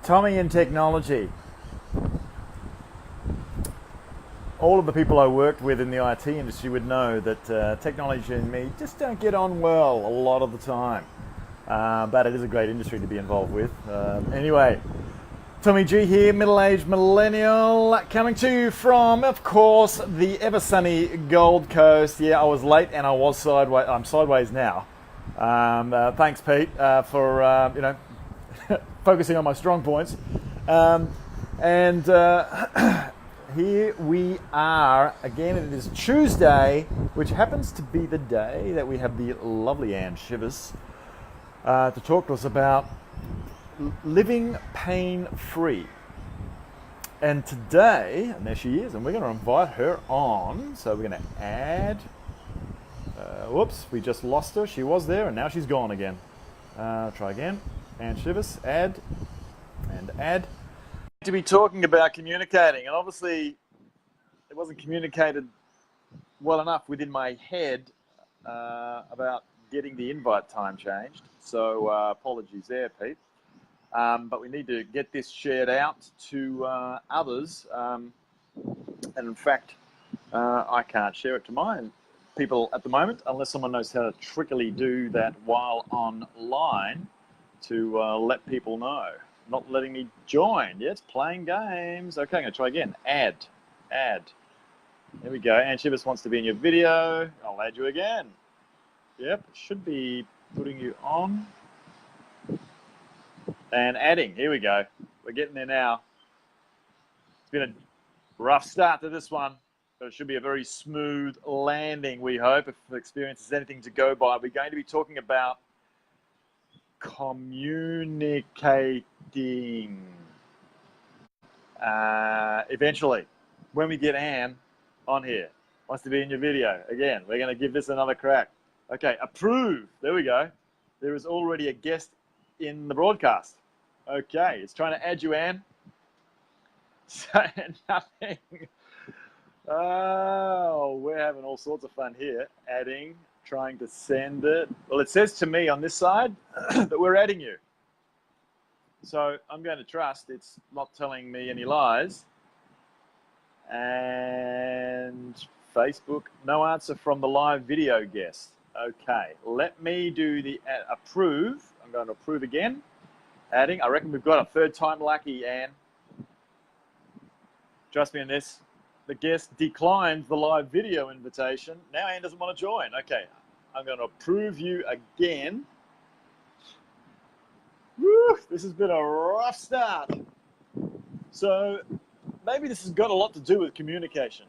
Tommy in technology. All of the people I worked with in the IT industry would know that technology and me just don't get on well a lot of the time. But it is a great industry to be involved with. Anyway, Tommy G here, middle-aged millennial, coming to you from, of course, the ever-sunny Gold Coast. Yeah, I was late and I was sideways. I'm sideways now. Thanks, Pete, for focusing on my strong points. Here we are again. It is Tuesday, which happens to be the day that we have the lovely Anne Shivas to talk to us about living pain-free. And today, and there she is, and we're going to invite her on. So we're going to add. Whoops, we just lost her. She was there, and now she's gone again. Try again. Anne Shivas, add, and add. To be talking about communicating, and obviously it wasn't communicated well enough within my head about getting the invite time changed. So apologies there, Pete. But we need to get this shared out to others. And in fact, I can't share it to my people at the moment unless someone knows how to trickily do that while online to let people know. Not letting me join. Yeah, it's playing games. Okay, I'm going to try again. Add. There we go. Anne Shivas wants to be in your video. I'll add you again. Yep, should be putting you on. And adding. Here we go. We're getting there now. It's been a rough start to this one, but it should be a very smooth landing, we hope. If the experience is anything to go by, we're going to be talking about communicating eventually when we get Anne on here, wants to be in your video again. We're going to give this another crack. Okay, approve. There we go. There is already a guest in the broadcast. Okay, it's trying to add you, Anne. Saying nothing. Oh, we're having all sorts of fun here. Adding, trying to send it. Well, it says to me on this side that we're adding you. So I'm going to trust it's not telling me any lies. And Facebook, no answer from the live video guest. Okay, let me do the approve. I'm going to approve again. Adding, I reckon we've got a third time lucky, Anne. Trust me on this. The guest declined the live video invitation. Now Anne doesn't want to join. Okay, I'm going to approve you again. Woo, this has been a rough start. So maybe this has got a lot to do with communication.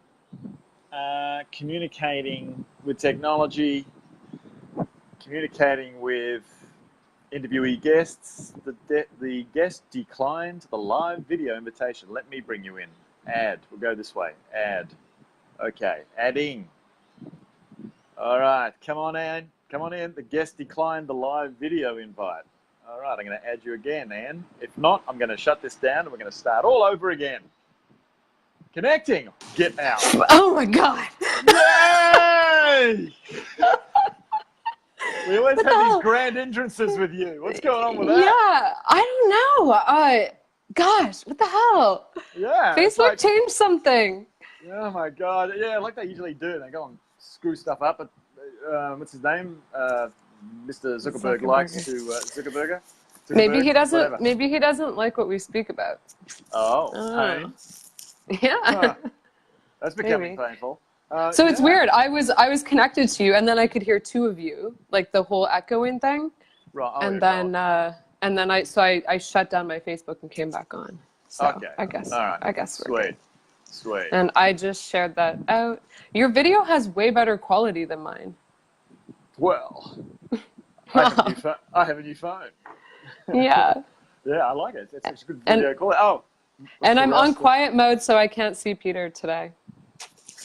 Communicating with technology, communicating with interviewee guests. The guest declined the live video invitation. Let me bring you in. Add. We'll go this way. Add. Okay. Adding. All right. Come on, Anne. Come on in. The guest declined the live video invite. All right. I'm going to add you again, Anne. If not, I'm going to shut this down and we're going to start all over again. Connecting. Get out. Oh, my God. Yay! We always have these grand entrances with you. What's going on with that? Yeah, I don't know. Gosh, what the hell? Yeah. Facebook changed something. Oh my God. Yeah, like they usually do. They go and screw stuff up. But what's his name? Mr. Zuckerberg likes to Zuckerberg. Maybe he doesn't. Whatever. Maybe he doesn't like what we speak about. Oh, pain. Yeah. Huh. That's becoming painful. So it's weird. I was connected to you, and then I could hear two of you, like the whole echoing thing. Right. Oh, and then I shut down my Facebook and came back on. So okay. I guess. All right. I guess we're good. Sweet. And I just shared that out. Your video has way better quality than mine. Well, I have a new phone. Yeah. Yeah, I like it. It's a good video quality. Oh. And I'm on quiet mode, so I can't see Peter today.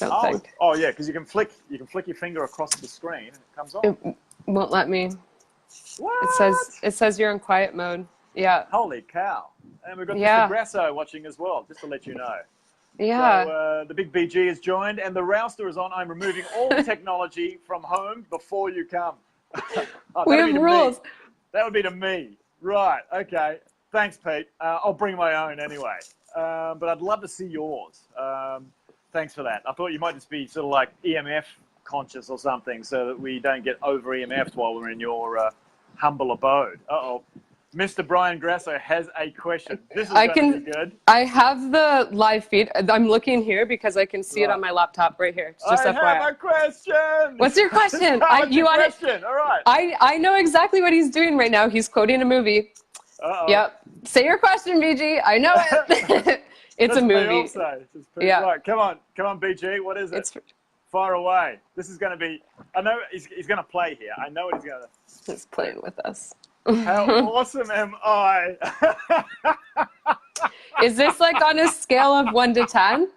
Oh yeah, because you can flick your finger across the screen and it comes on. It won't let me. What? It says you're in quiet mode. Yeah. Holy cow! And we've got Mr. Grasso watching as well, just to let you know. Yeah. So the big BG has joined, and the Rouster is on. I'm removing all technology from home before you come. We have rules. That would be to me. Right. Okay. Thanks, Pete. I'll bring my own anyway. But I'd love to see yours. Thanks for that. I thought you might just be sort of like EMF conscious or something, so that we don't get over EMF'd while we're in your humble abode. Uh-oh. Mr. Brian Grasso has a question. This is going to be good. I have the live feed. I'm looking here because I can see it on my laptop right here. Just I FYI. have a question. What's your question? You want it? All right. I know exactly what he's doing right now. He's quoting a movie. Uh-oh. Yep. Say your question, BG. I know it. It's a movie. Yeah. Right. Come on, BG. What is it? Far away. This is going to be. I know he's going to play here. I know what he's going to. He's playing with us. How awesome am I? Is this like on a scale of 1 to 10?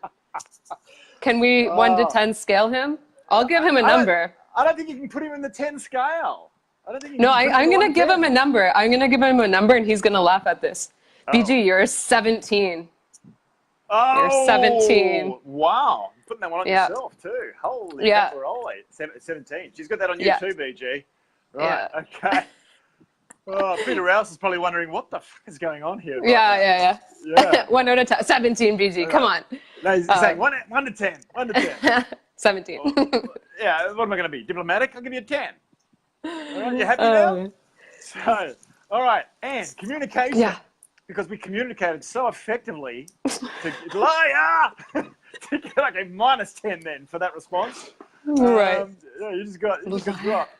Can we 1 to 10 scale him? I'll give him a number. I don't think you can put him in the 10 scale. I don't think. No, I'm going to give him a number. I'm going to give him a number, and he's going to laugh at this. Oh. BG, you're 17. Oh, you're 17. Wow. Putting that one on yourself, too. Holy pepperoni. 17. She's got that on you, too, BG. Right, okay. Oh, Peter Rouse is probably wondering what the fuck is going on here. Yeah. 1 out of 10. 17, BG. Come on. No, he's saying 1 to 10. 1 to 10. 17. Yeah, what am I going to be? Diplomatic? I'll give you a 10. All right, you happy now? So, all right, and communication. Yeah. Because we communicated so effectively to get like a -10 then for that response. Right. You just got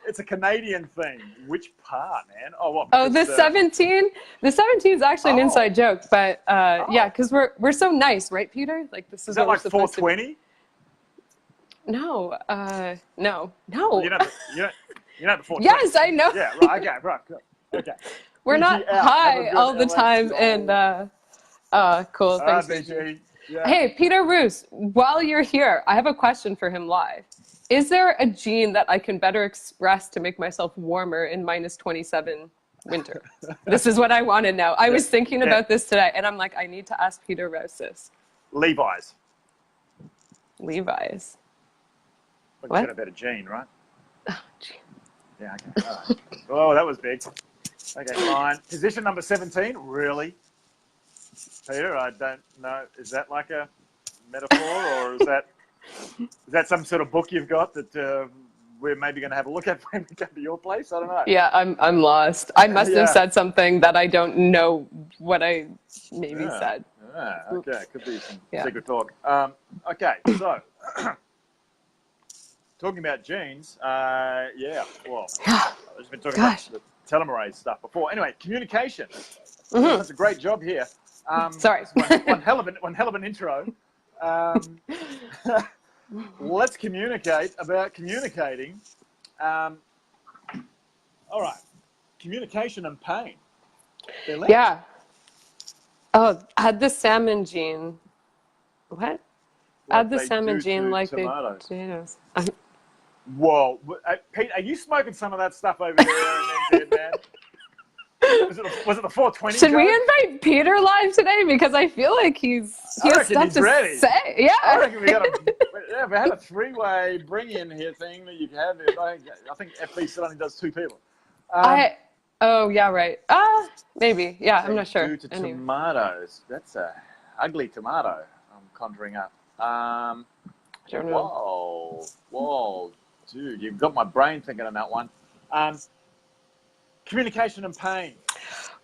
it's a Canadian thing. Which part, man? Oh, what? Oh, the 17. The 17 is actually an inside joke, but yeah, because we're so nice, right, Peter? Like this is that what like 420? No, no. Well, you're not the 420. Yes, I know. Yeah, right. Okay. We're not high all the time, and cool. Thanks, BG. Yeah. Hey, Peter Roos, while you're here, I have a question for him live. Is there a gene that I can better express to make myself warmer in -27 winter? This is what I want to know. I was thinking about this today, and I'm like, I need to ask Peter Roos this. Levi's. Levi's. Well, what? You got a better gene, right? Oh, gee. Yeah, okay. All right. Oh, that was big. Okay, fine. Position number 17, really? Peter, I don't know. Is that like a metaphor, or is that some sort of book you've got that we're maybe going to have a look at when we come to your place? I don't know. Yeah, I'm lost. I must have said something that I don't know what I maybe said. Okay, could be some secret talk. Okay, so talking about genes, well, I've just been talking about the telomerase stuff before. Anyway, communication. That's a great job here. Sorry. one hell of an intro. Let's communicate about communicating. All right. Communication and pain. Yeah. Oh, add the salmon gene. What? Add the salmon gene like the potatoes. Whoa. Pete, are you smoking some of that stuff over there in NZ, man? Was it the 420? Should we invite Peter live today? Because I feel like he has stuff to say. Yeah. I reckon we had a three-way bring-in here thing that you can have. I think FB still only does 2 people. Oh, yeah, right. Maybe. Yeah, I'm not sure. Due to tomatoes. That's a ugly tomato I'm conjuring up. I don't know. Whoa. Dude, you've got my brain thinking on that one. Communication and pain.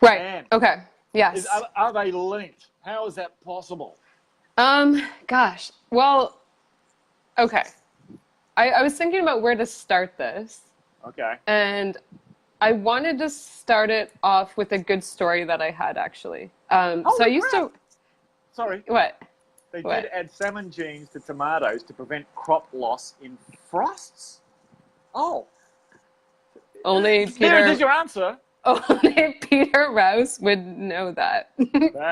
Right. Man, okay. Yes. Are they linked? How is that possible? Gosh. Well, okay. I was thinking about where to start this. Okay. And I wanted to start it off with a good story that I had, actually. So I used to... Sorry. What? They did add salmon genes to tomatoes to prevent crop loss in frosts. Oh. Only Peter... There is your answer. Only Peter Rouse would know that.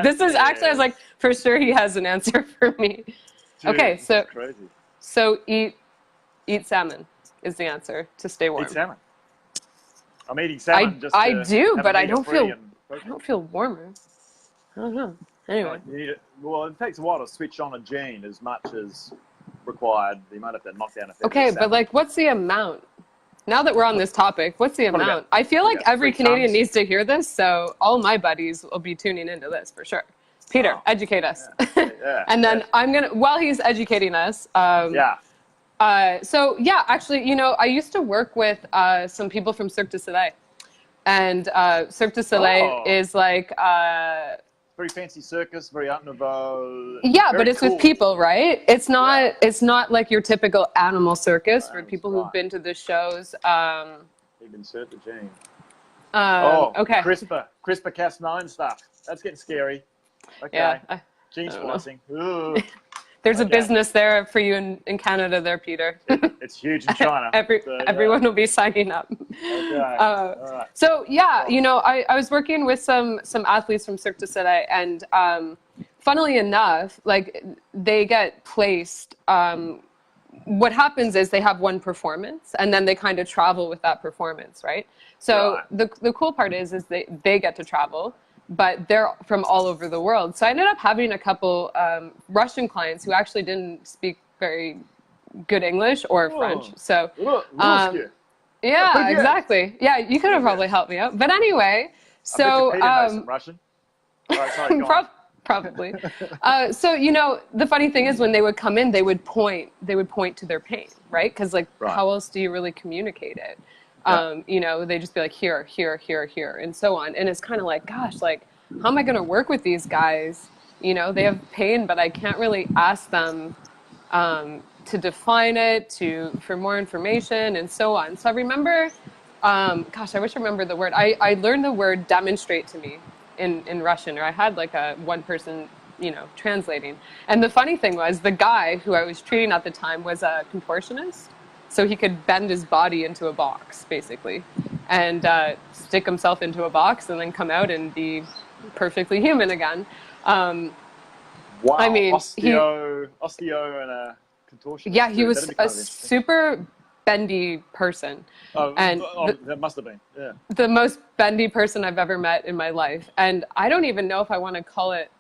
This is actually, I was like, for sure he has an answer for me. Dude, okay, crazy. So eat salmon is the answer to stay warm. Eat salmon. I'm eating salmon I do, but I don't feel warmer. I don't know. Anyway. Well, it takes a while to switch on a gene as much as required. You might have to knock down a Okay, but like, what's the amount? now that we're on this topic, what's the amount? I feel like every Canadian needs to hear this, so all my buddies will be tuning into this for sure. Peter, educate us. And then I'm going to, while he's educating us, so yeah, actually, you know, I used to work with some people from Cirque du Soleil. And Cirque du Soleil is like... very fancy circus, very Art Nouveau. Yeah, but it's with people, right? It's not like your typical animal circus for people who've been to the shows. You've insert the gene. Okay. CRISPR-Cas9 stuff. That's getting scary. Okay. Yeah, Gene splicing. There's a business there for you in Canada there, Peter. It's huge in China. Everyone will be signing up. Okay. All right. So yeah, you know, I was working with some athletes from Cirque du Soleil, and funnily enough, like they get placed. What happens is they have one performance, and then they kind of travel with that performance, right? So the cool part is they get to travel, but they're from all over the world. So I ended up having a couple Russian clients who actually didn't speak very good English or French. So yeah, exactly. Yeah, you could have probably helped me out. But anyway, so Peter knows some Russian. All right, sorry, go on. Probably. So, you know, the funny thing is when they would come in, they would point to their pain, right? Because like, how else do you really communicate it? You know, they just be like, here, here, here, here, and so on. And it's kind of like, gosh, like, how am I going to work with these guys? You know, they have pain, but I can't really ask them to define it, for more information, and so on. So I remember, gosh, I wish I remember the word. I learned the word demonstrate to me in Russian, or I had like one person, you know, translating. And the funny thing was the guy who I was treating at the time was a contortionist. So he could bend his body into a box, basically, and stick himself into a box and then come out and be perfectly human again. Wow. I mean, osteo and a contortionist. Yeah, he was a super bendy person. That must have been, yeah. The most bendy person I've ever met in my life. And I don't even know if I want to call it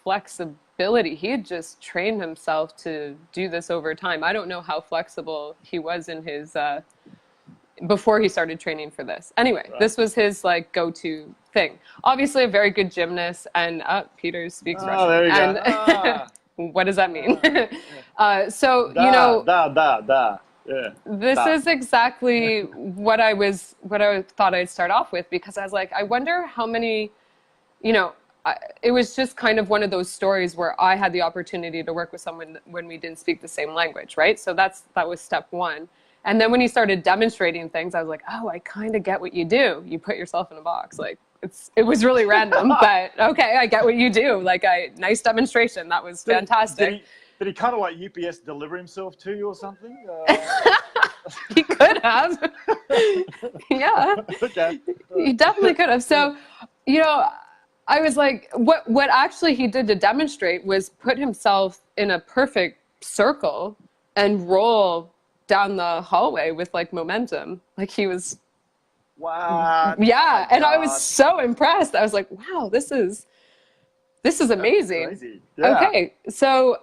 flexibility. He had just trained himself to do this over time. I don't know how flexible he was in his before he started training for this. Anyway, this was his like go-to thing. Obviously a very good gymnast, and Peter speaks Russian. There you go. What does that mean? So you know, yeah. This is exactly what I thought I'd start off with, because I was like, I wonder how many, you know, it was just kind of one of those stories where I had the opportunity to work with someone when we didn't speak the same language, right? So that was step one. And then when he started demonstrating things, I was like, oh, I kind of get what you do. You put yourself in a box. Like it was really random, but okay, I get what you do. Like nice demonstration. That was fantastic. Did he kind of like UPS deliver himself to you or something? He could have. Yeah. Okay. He definitely could have. So, you know, I was like, what actually he did to demonstrate was put himself in a perfect circle and roll down the hallway with like momentum. Like he was. Wow. Yeah. And I was so impressed. I was like, wow, this is amazing. That's crazy. Yeah. Okay. So,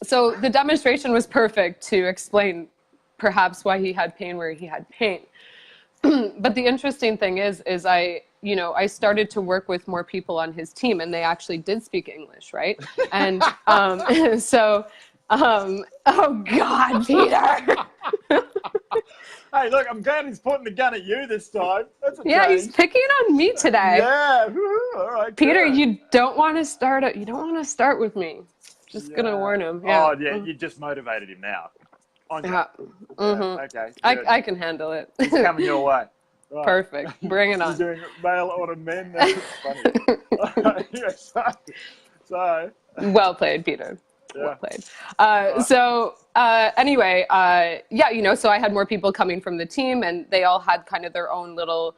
so the demonstration was perfect to explain perhaps why he had pain where he had pain. But the interesting thing is I started to work with more people on his team, and they actually did speak English, right? And so, oh God, Peter. Hey, look, I'm glad he's pointing the gun at you this time. That's a yeah, change. he's picking on me today. Yeah, all right. Peter, you don't want to start with me. Just gonna warn him. Yeah. Oh, yeah, you just motivated him now. Yeah. Mm-hmm. Okay. I can handle it. It's coming your way. Right. Perfect. Bring it on. You're doing male order men. That's funny. Yeah, so. Well played, Peter. Yeah. Well played. So anyway, yeah, you know, so I had more people coming from the team, and they all had kind of their own little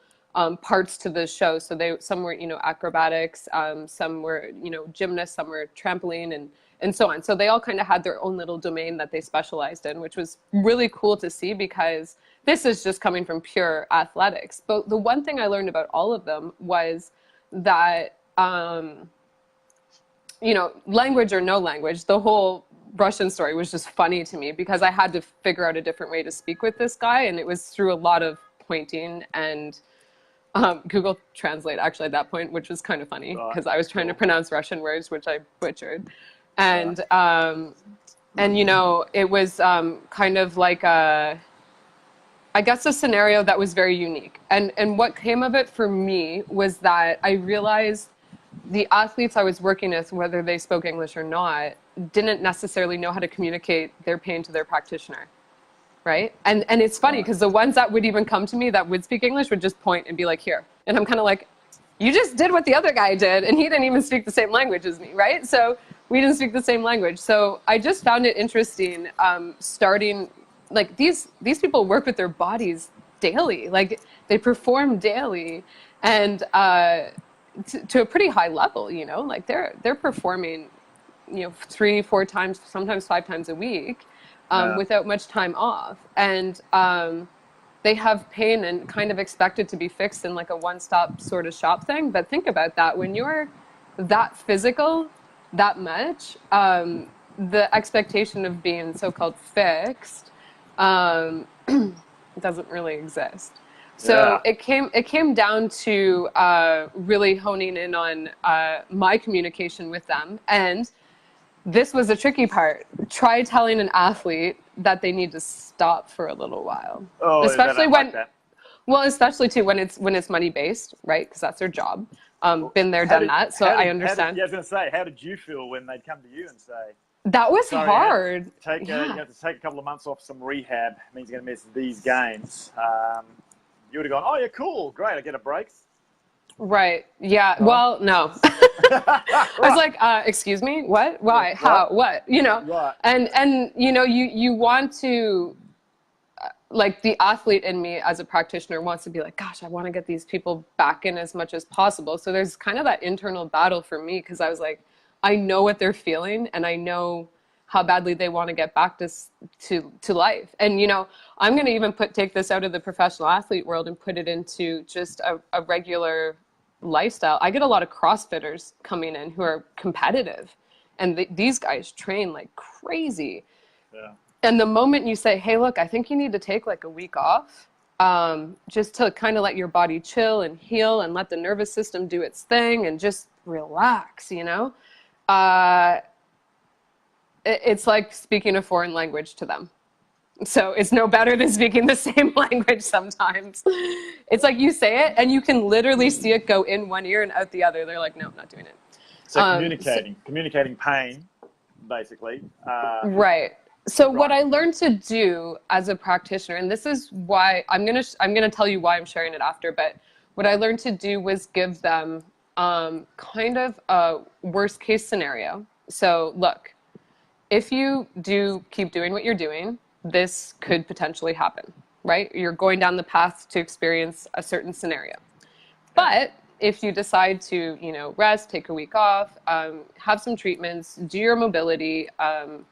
parts to the show. So some were, you know, acrobatics, some were, you know, gymnasts, some were trampoline, and so on. So they all kind of had their own little domain that they specialized in, which was really cool to see, because this is just coming from pure athletics. But the one thing I learned about all of them was that, you know, language or no language, the whole Russian story was just funny to me because I had to figure out a different way to speak with this guy, and it was through a lot of pointing and Google Translate actually at that point, which was kind of funny because I was trying to pronounce Russian words, which I butchered. And, you know, it was kind of like I guess a scenario that was very unique. And what came of it for me was that I realized the athletes I was working with, whether they spoke English or not, didn't necessarily know how to communicate their pain to their practitioner. Right. And it's funny because the ones that would even come to me that would speak English would just point and be like, here. And I'm kind of like, you just did what the other guy did. And he didn't even speak the same language as me. Right. So we didn't speak the same language. So I just found it interesting starting like these people work with their bodies daily. Like they perform daily and to a pretty high level, you know, like they're performing, you know, 3-4 times, sometimes 5 times a week. Without much time off. And they have pain and kind of expect it to be fixed in like a one-stop sort of shop thing. But think about that. When you're that physical, that much, the expectation of being so-called fixed doesn't really exist. So it came down to really honing in on my communication with them. And this was the tricky part. Try telling an athlete that they need to stop for a little while. Oh, especially when, like that. Well, especially too when it's money based, right? Because that's their job. Been there, done that. So I understand. I was going to say, how did you feel when they'd come to you and say, that was hard. You have to take a couple of months off some rehab. It means you're going to miss these games. You would have gone, oh yeah, cool, great, I get a break. Right. Yeah. Well, no. I was like, excuse me, what? Why? How? What? You know. Right. And you know, you want to, like the athlete in me as a practitioner wants to be like, gosh, I want to get these people back in as much as possible. So there's kind of that internal battle for me because I was like, I know what they're feeling and I know how badly they want to get back to life. And, you know, I'm going to even take this out of the professional athlete world and put it into just a regular lifestyle. I get a lot of CrossFitters coming in who are competitive and these guys train like crazy. Yeah. And the moment you say, hey, look, I think you need to take like a week off just to kind of let your body chill and heal and let the nervous system do its thing and just relax, you know, it's like speaking a foreign language to them. So it's no better than speaking the same language sometimes. It's like you say it and you can literally see it go in one ear and out the other. They're like, no, I'm not doing it. So communicating pain, basically. Right. So what I learned to do as a practitioner, and this is why I'm gonna tell you why I'm sharing it after, but what I learned to do was give them kind of a worst case scenario. So look, if you do keep doing what you're doing, this could potentially happen, right? You're going down the path to experience a certain scenario. But if you decide to, you know, rest, take a week off, have some treatments, do your mobility,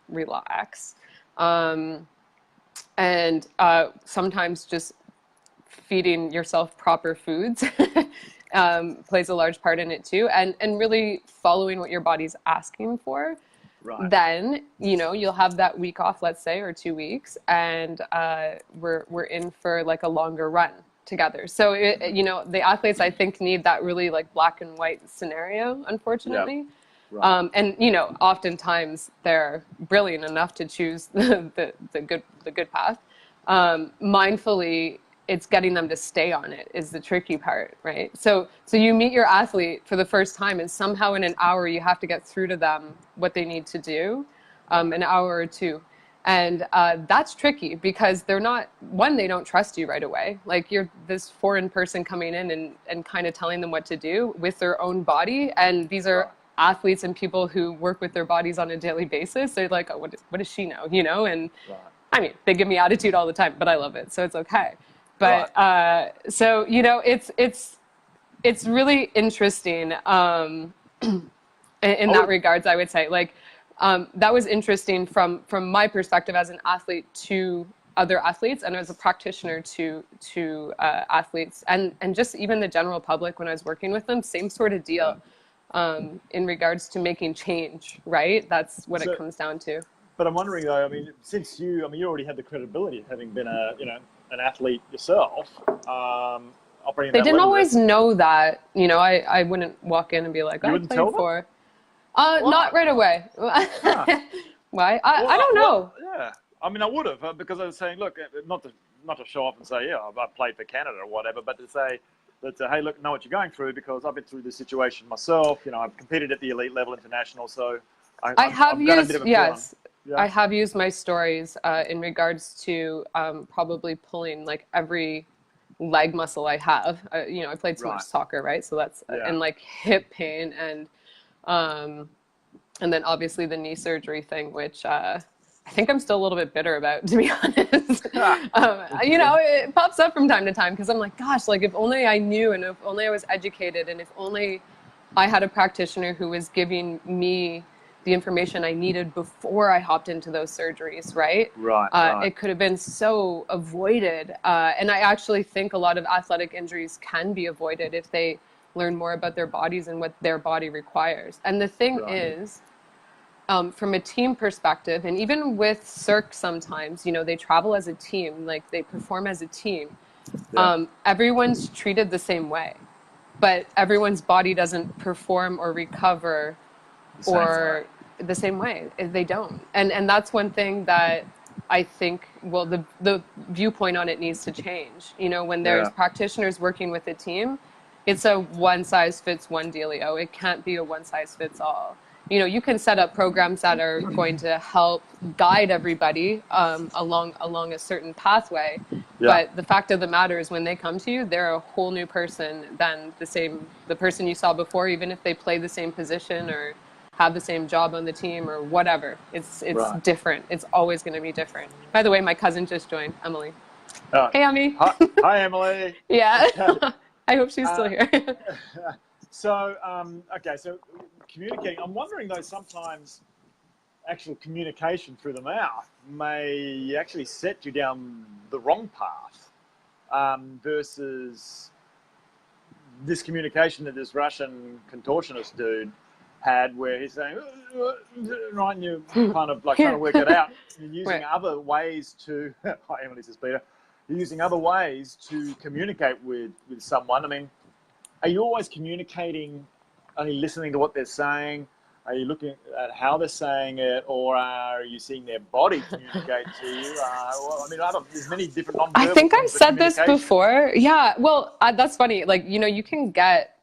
relax, and sometimes just feeding yourself proper foods plays a large part in it too, and really following what your body's asking for. Right. Then, you know, you'll have that week off, let's say, or 2 weeks, and we're in for like a longer run together. So, you know, the athletes, I think, need that really like black and white scenario, unfortunately. Yep. Right. And, you know, oftentimes they're brilliant enough to choose the good path. Mindfully, it's getting them to stay on it is the tricky part, right? So you meet your athlete for the first time and somehow in an hour you have to get through to them what they need to do, an hour or two. And that's tricky because they're not, one, they don't trust you right away. Like you're this foreign person coming in and kind of telling them what to do with their own body. And these are athletes and people who work with their bodies on a daily basis. They're like, oh, what does she know? You know? And I mean, they give me attitude all the time, but I love it. So it's okay. But so, you know, it's really interesting in that regards, I would say. Like, that was interesting from my perspective as an athlete to other athletes and as a practitioner to athletes and just even the general public when I was working with them, same sort of deal in regards to making change, right? That's what it comes down to. But I'm wondering though. I mean, since you already had the credibility of having been an athlete yourself, operating They at that didn't level. always know that. I wouldn't walk in and be like, You I wouldn't played tell them? for. Why? Not right away. Huh. Why? I don't know. Yeah. I mean, I would have because I was saying, look, not to show off and say, yeah, I played for Canada or whatever, but to say that, hey, look, know what you're going through because I've been through this situation myself. I've competed at the elite level international, so I've got a bit of a yes, feeling. I Yeah. have used my stories in regards to probably pulling like every leg muscle I have. I played so much Right. soccer, right? So that's Yeah. and like hip pain um, and then obviously the knee surgery thing, which I think I'm still a little bit bitter about, to be honest. It pops up from time to time because I'm like, gosh, like if only I knew and if only I was educated and if only I had a practitioner who was giving me the information I needed before I hopped into those surgeries, right? Right. It could have been so avoided. And I actually think a lot of athletic injuries can be avoided if they learn more about their bodies and what their body requires. And the thing is, from a team perspective, and even with Cirque sometimes, they travel as a team, like they perform as a team. Yeah. Everyone's treated the same way, but everyone's body doesn't perform or recover the same way. They don't. And that's one thing that I think, well, the viewpoint on it needs to change. When there's practitioners working with a team, it's a one size fits one dealio. It can't be a one size fits all. You can set up programs that are going to help guide everybody along a certain pathway. Yeah. But the fact of the matter is when they come to you, they're a whole new person than the person you saw before, even if they play the same position or have the same job on the team or whatever. It's different. It's always going to be different. By the way, my cousin just joined, Emily. Hey, Emmy. Hi, Emily. Yeah. I hope she's still here. So communicating. I'm wondering though, sometimes actual communication through the mouth may actually set you down the wrong path versus this communication that this Russian contortionist dude had where he's saying, right, and you're kind of like trying to work it out. You're using other ways to, hi Emily, says Peter, you're using other ways to communicate with someone. I mean, are you always communicating, only listening to what they're saying? Are you looking at how they're saying it, or are you seeing their body communicate to you? There's many different non-verbal I think I've said this communication. before. Yeah, well, that's funny. Like, you can get,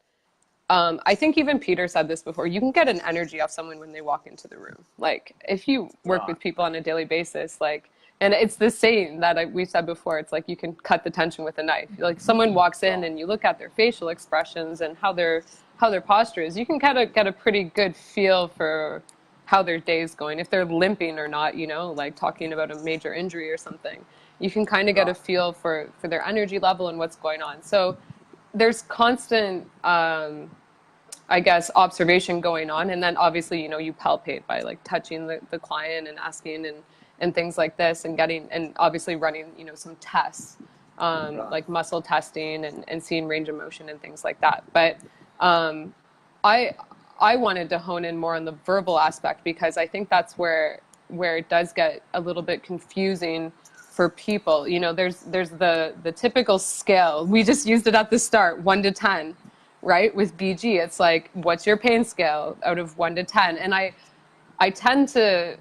I think even Peter said this before, you can get an energy off someone when they walk into the room. Like, if you work with people on a daily basis, like, and it's the same that we've said before, it's like you can cut the tension with a knife. Like, someone walks in and you look at their facial expressions and how their posture is, you can kind of get a pretty good feel for how their day's going. If they're limping or not, like talking about a major injury or something, you can kind of get a feel for their energy level and what's going on. So there's constant, I guess, observation going on. And then obviously, you palpate by like touching the client and asking and things like this and obviously running, some tests, like muscle testing and seeing range of motion and things like that. But I wanted to hone in more on the verbal aspect because I think that's where it does get a little bit confusing for people. There's the typical scale. We just used it at the start, 1 to 10, right? With BG, it's like, what's your pain scale out of 1 to 10? And I tend to,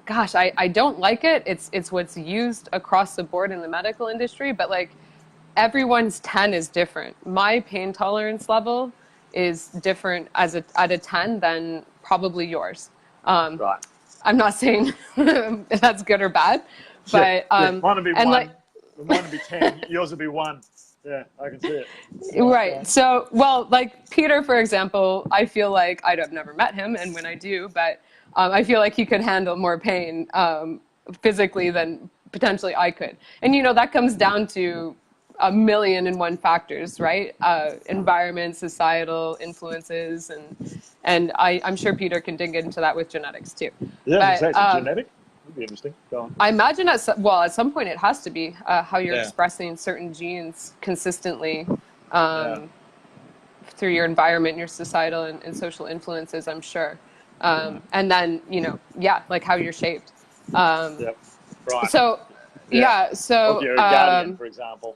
gosh, I don't like it. It's what's used across the board in the medical industry, but like everyone's 10 is different. My pain tolerance level is different at a 10 than probably yours. I'm not saying that's good or bad, but mine would be 1. like, mine would be 10. Yours would be 1. Yeah, I can see it. Right. So, well, like Peter, for example, I feel like I've never met him, and when I do, but I feel like he could handle more pain physically than potentially I could. And that comes down to 1,000,001 factors, right? Environment, societal influences, and I'm sure Peter can dig into that with genetics too. Yeah, but, it's genetic. Would be interesting. Go on. I imagine at some point it has to be how you're expressing certain genes consistently through your environment, your societal and social influences. I'm sure, and then like how you're shaped. Yep. Right. So, yeah. Or if So, you're a Guardian, for example,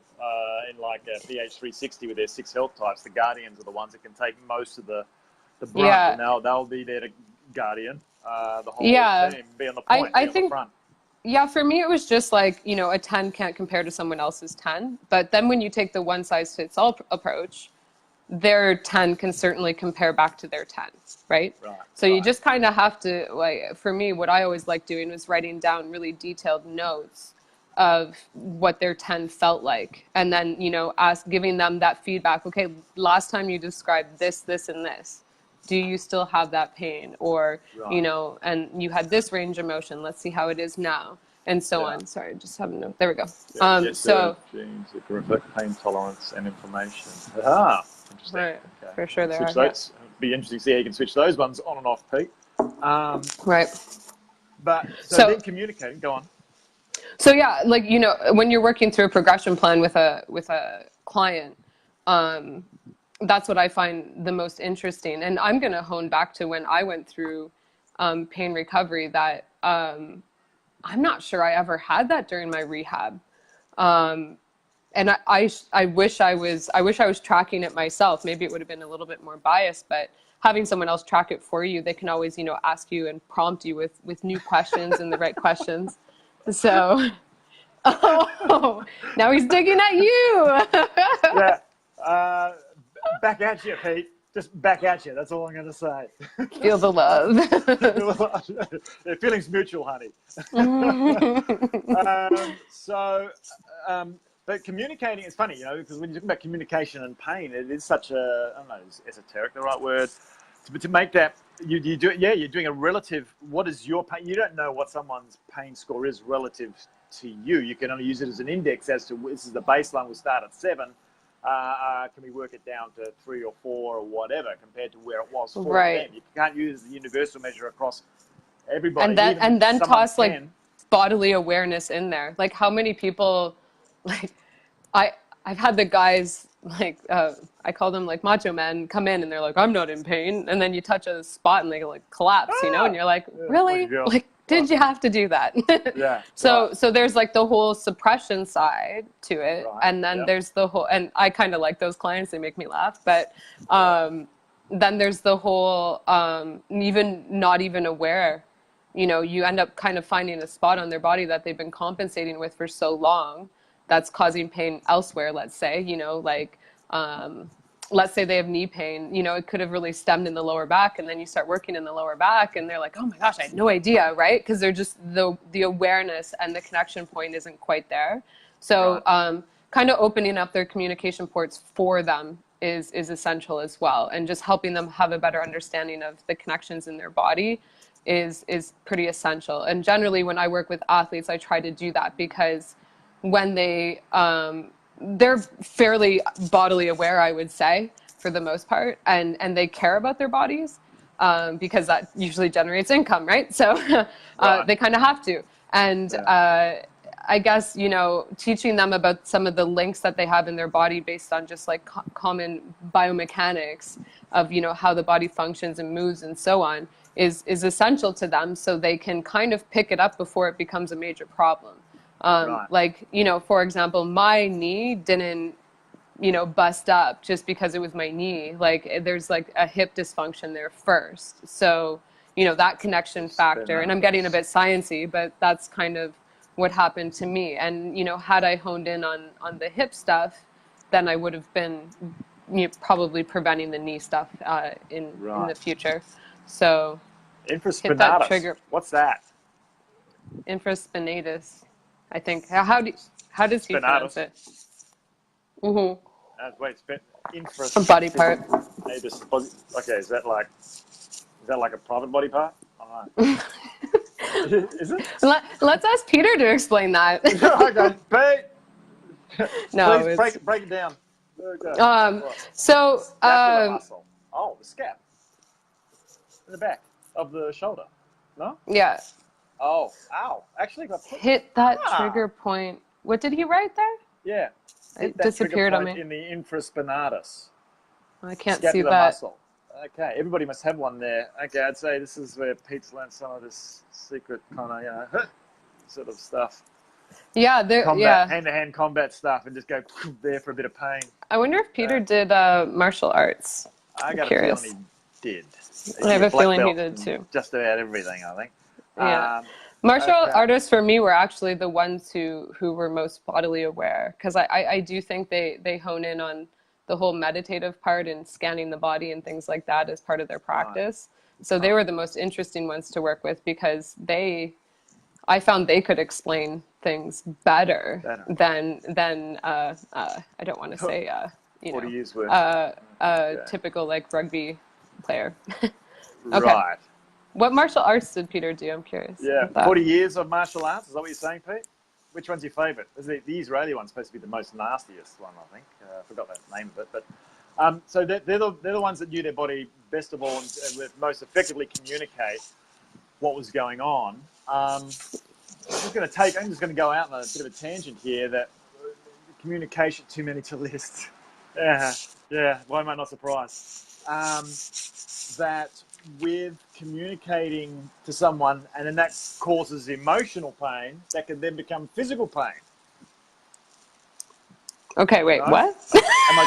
in like a PH360 with their 6 health types, the Guardians are the ones that can take most of the brunt, yeah, and they'll be there to Guardian the whole yeah. team, be on the point, I be on the think, front. yeah, for me, it was just like, a 10 can't compare to someone else's 10. But then when you take the one size fits all approach, their 10 can certainly compare back to their 10, right? Right. So you just kind of have to, like, for me, what I always liked doing was writing down really detailed notes of what their 10 felt like. And then, giving them that feedback. Okay, last time you described this, this, and this. Do you still have that pain? Or, Right. And you had this range of motion. Let's see how it is now. And so on. Sorry, just have a note. There we go. Yes, sir. Genes that can reflect pain tolerance and inflammation. Ah, interesting. Right. Okay. For sure there Switch are. those. It'd be interesting to see how you can switch those ones on and off, Pete. Right. But so then communicating. Go on. So yeah, like, when you're working through a progression plan with a client, that's what I find the most interesting. And I'm going to hone back to when I went through pain recovery that I'm not sure I ever had that during my rehab. And I wish I was tracking it myself. Maybe it would have been a little bit more biased, but having someone else track it for you, they can always, ask you and prompt you with new questions and the right questions. So, now he's digging at you. Yeah. Back at you, Pete. Just back at you. That's all I'm going to say. Feel the love. The feeling's mutual, honey. But communicating is funny, because when you talk about communication and pain, it is such a, I don't know, is esoteric the right word? To make that, you do it, you're doing a relative, what is your pain? You don't know what someone's pain score is relative to you. You can only use it as an index as to, this is the baseline, we'll start at 7. Can we work it down to 3 or 4 or whatever compared to where it was for them? You can't use the universal measure across everybody. And then toss like bodily awareness in there. Like how many people, like I've had the guys like I call them like macho men come in and they're like, I'm not in pain, and then you touch a spot and they like collapse, and you're like, really? Like, did you have to do that? So there's like the whole suppression side to it, and then there's the whole, and I kind of like those clients, they make me laugh, but then there's the whole even not even aware, you end up kind of finding a spot on their body that they've been compensating with for so long that's causing pain elsewhere. Let's say, like let's say they have knee pain, it could have really stemmed in the lower back, and then you start working in the lower back and they're like, oh my gosh, I had no idea, right? Because they're just the awareness and the connection point isn't quite there. So kind of opening up their communication ports for them is essential as well, and just helping them have a better understanding of the connections in their body is pretty essential. And generally when I work with athletes, I try to do that, because when they're fairly bodily aware, I would say, for the most part, and they care about their bodies, because that usually generates income, right? So they kind of have to. And I guess, teaching them about some of the links that they have in their body based on just like common biomechanics of, how the body functions and moves and so on is essential to them, so they can kind of pick it up before it becomes a major problem. Like, for example, my knee didn't, bust up just because it was my knee. Like there's like a hip dysfunction there first. So, that connection factor, and I'm getting a bit sciencey, but that's kind of what happened to me. And, had I honed in on the hip stuff, then I would have been probably preventing the knee stuff in the future. So hit that trigger. What's that? Infraspinatus, I think. How does he pronounce it? Mm-hmm. Wait, A body part. Okay, is that like a private body part? Oh, no. Is it? Let's ask Peter to explain that. Okay, Pete. No, please break it down. So muscle. Oh, the scap in the back of the shoulder. No? Yeah. Oh, ow. Actually, hit that trigger point. What did he write there? Yeah. It disappeared on me. In the infraspinatus. I can't see that. Muscle. Okay, everybody must have one there. Okay, I'd say this is where Pete's learned some of this secret kind of, sort of stuff. Yeah, Hand-to-hand combat stuff, and just go there for a bit of pain. I wonder if Peter did martial arts. I got a feeling he did. I have a feeling he did too. Just about everything, I think. Yeah. Martial artists for me were actually the ones who were most bodily aware, because I do think they hone in on the whole meditative part and scanning the body and things like that as part of their practice. Right. So they were the most interesting ones to work with, because I found they could explain things better. than I don't want to say typical like rugby player. Okay. Right. What martial arts did Peter do? I'm curious. Yeah, 40 years of martial arts. Is that what you're saying, Pete? Which one's your favourite? The Israeli one's supposed to be the most nastiest one, I think. I forgot the name of it. But so they're the ones that knew their body best of all and most effectively communicate what was going on. I'm just going to go out on a bit of a tangent here that communication, too many to list. Yeah, why am I not surprised? That with communicating to someone, and then that causes emotional pain, that can then become physical pain. Okay, wait, what? Am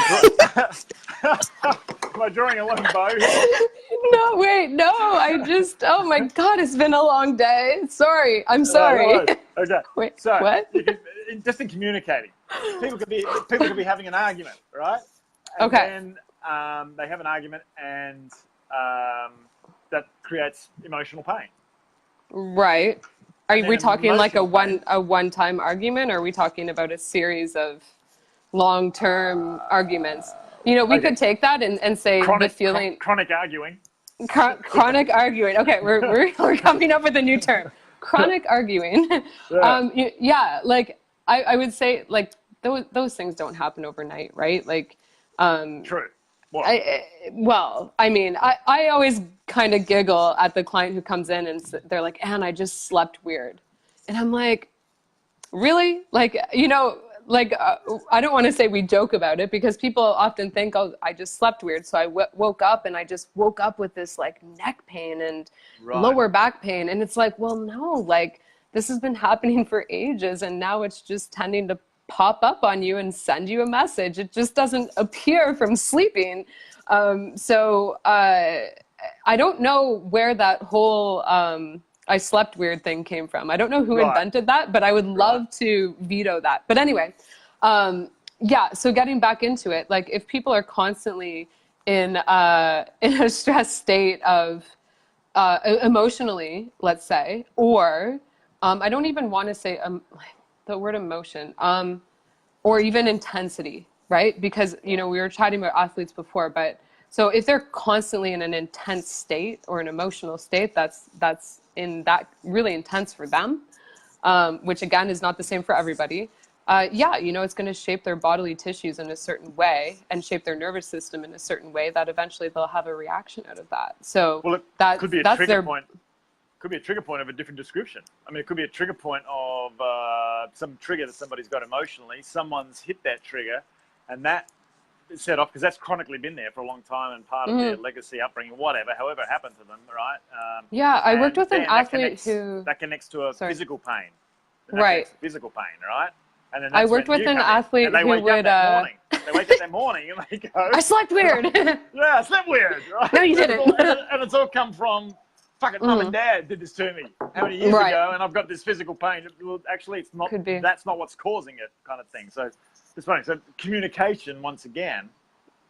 I drawing a long bow here? No, wait, no, oh my God, it's been a long day. Sorry, I'm sorry. No, okay. Wait, so what? Just in communicating, people could be having an argument, right? And okay. then they have an argument, and that creates emotional pain. Right. Are we talking like a one-time argument, or are we talking about a series of long-term arguments? We could take that and say the feeling chronic arguing. Chronic arguing. Okay, we're coming up with a new term. Chronic arguing. Yeah. Like I would say, like those things don't happen overnight, right? Like True. I always kind of giggle at the client who comes in and they're like, "Anne, I just slept weird," and I'm like, "Really?" Like I don't want to say we joke about it, because people often think, "Oh, I just slept weird, so I woke up and I just woke up with this like neck pain and lower back pain," and it's like, well, no, like this has been happening for ages, and now it's just tending to pop up on you and send you a message. It just doesn't appear from sleeping. So I don't know where that whole I slept weird thing came from. I don't know who invented that, but I would love to veto that. But anyway, so getting back into it, like if people are constantly in a stressed state of emotionally, let's say, or I don't even want to say the word emotion, or even intensity, right? Because, we were chatting about athletes before, but so if they're constantly in an intense state or an emotional state, that's really intense for them, which again is not the same for everybody. It's going to shape their bodily tissues in a certain way and shape their nervous system in a certain way that eventually they'll have a reaction out of that. So that could be a trigger point. Could be a trigger point of a different description. I mean, it could be a trigger point of some trigger that somebody's got emotionally. Someone's hit that trigger, and that is set off because that's chronically been there for a long time and part of their legacy, upbringing, however it happened to them, right? I worked with an athlete that connects to a physical pain. Right. Physical pain, right? And then I worked with an athlete who would. They wake up that morning and they go, "I slept weird." Yeah, I slept weird. Right? No, you didn't. And it's all come from fucking mum and dad did this to me how many years ago, and I've got this physical pain. Well, actually, it's not. That's not what's causing it, kind of thing. So it's funny. So communication, once again.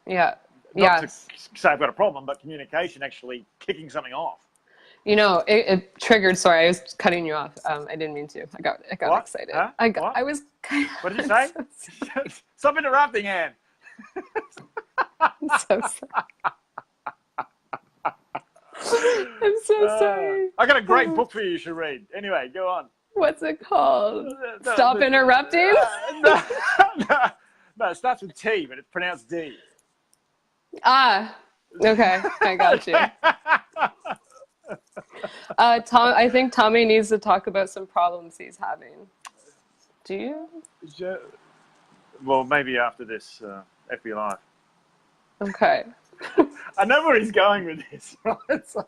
Yeah. Not to say I've got a problem, but communication actually kicking something off. It triggered. Sorry, I was cutting you off. I didn't mean to. I got excited. Huh? I was. What did you say? Stop interrupting, Anne. I'm so sorry. I'm so sorry. I got a great book for you. You should read. Anyway, go on. What's it called? Stop interrupting? No, it starts with T, but it's pronounced D. Ah, okay. I got you. Tom, I think Tommy needs to talk about some problems he's having. Do you? Yeah. Well, maybe after this FB Live. Okay. I know where he's going with this, right? So,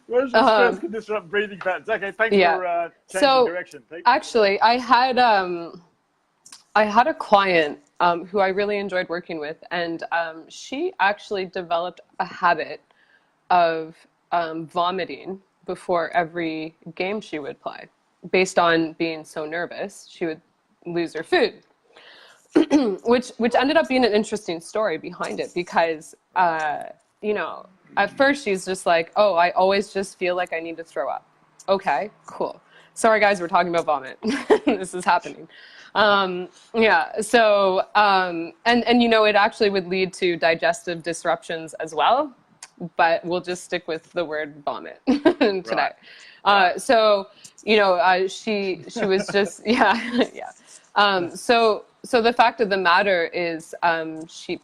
motion stress can disrupt breathing patterns. Okay, thanks for changing direction. Actually, I had a client who I really enjoyed working with, and she actually developed a habit of vomiting before every game she would play. Based on being so nervous, she would lose her food, which ended up being an interesting story behind it because, you know, at first she's just like, oh, I always just feel like I need to throw up. Okay, cool. Sorry, guys, we're talking about vomit. This is happening. Yeah, so, and you know, it actually would lead to digestive disruptions as well, but we'll just stick with the word vomit today. So, you know, she was just, yeah, yeah. So the fact of the matter is,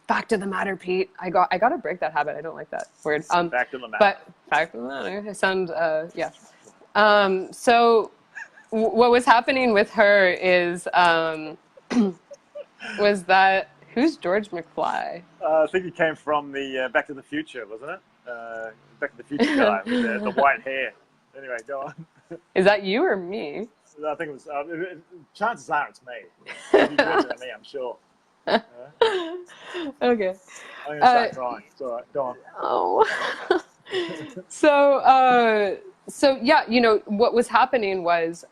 fact of the matter, Pete, I gotta break that habit. I don't like that word. Fact of the matter. But fact of the matter, I sound, yeah. So what was happening with her is, was that, who's George McFly? I think he came from the Back to the Future, wasn't it? Back to the Future guy with the white hair. Anyway, go on. Is that you or me? I think it was. Chances are it's me. He's better than me, I'm sure. Okay. I'm gonna start crying. It's all right. Go on. Oh. So yeah, you know what was happening was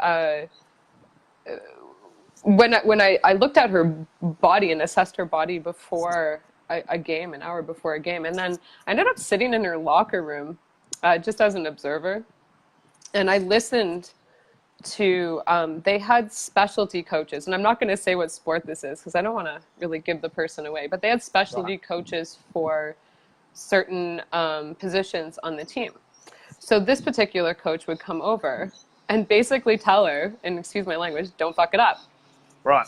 when I looked at her body and assessed her body before a game, an hour before a game, and then I ended up sitting in her locker room just as an observer, and I listened to they had specialty coaches, and I'm not going to say what sport this is because I don't want to really give the person away, but they had specialty coaches for certain positions on the team. So this particular coach would come over and basically tell her, and excuse my language, don't fuck it up. Right.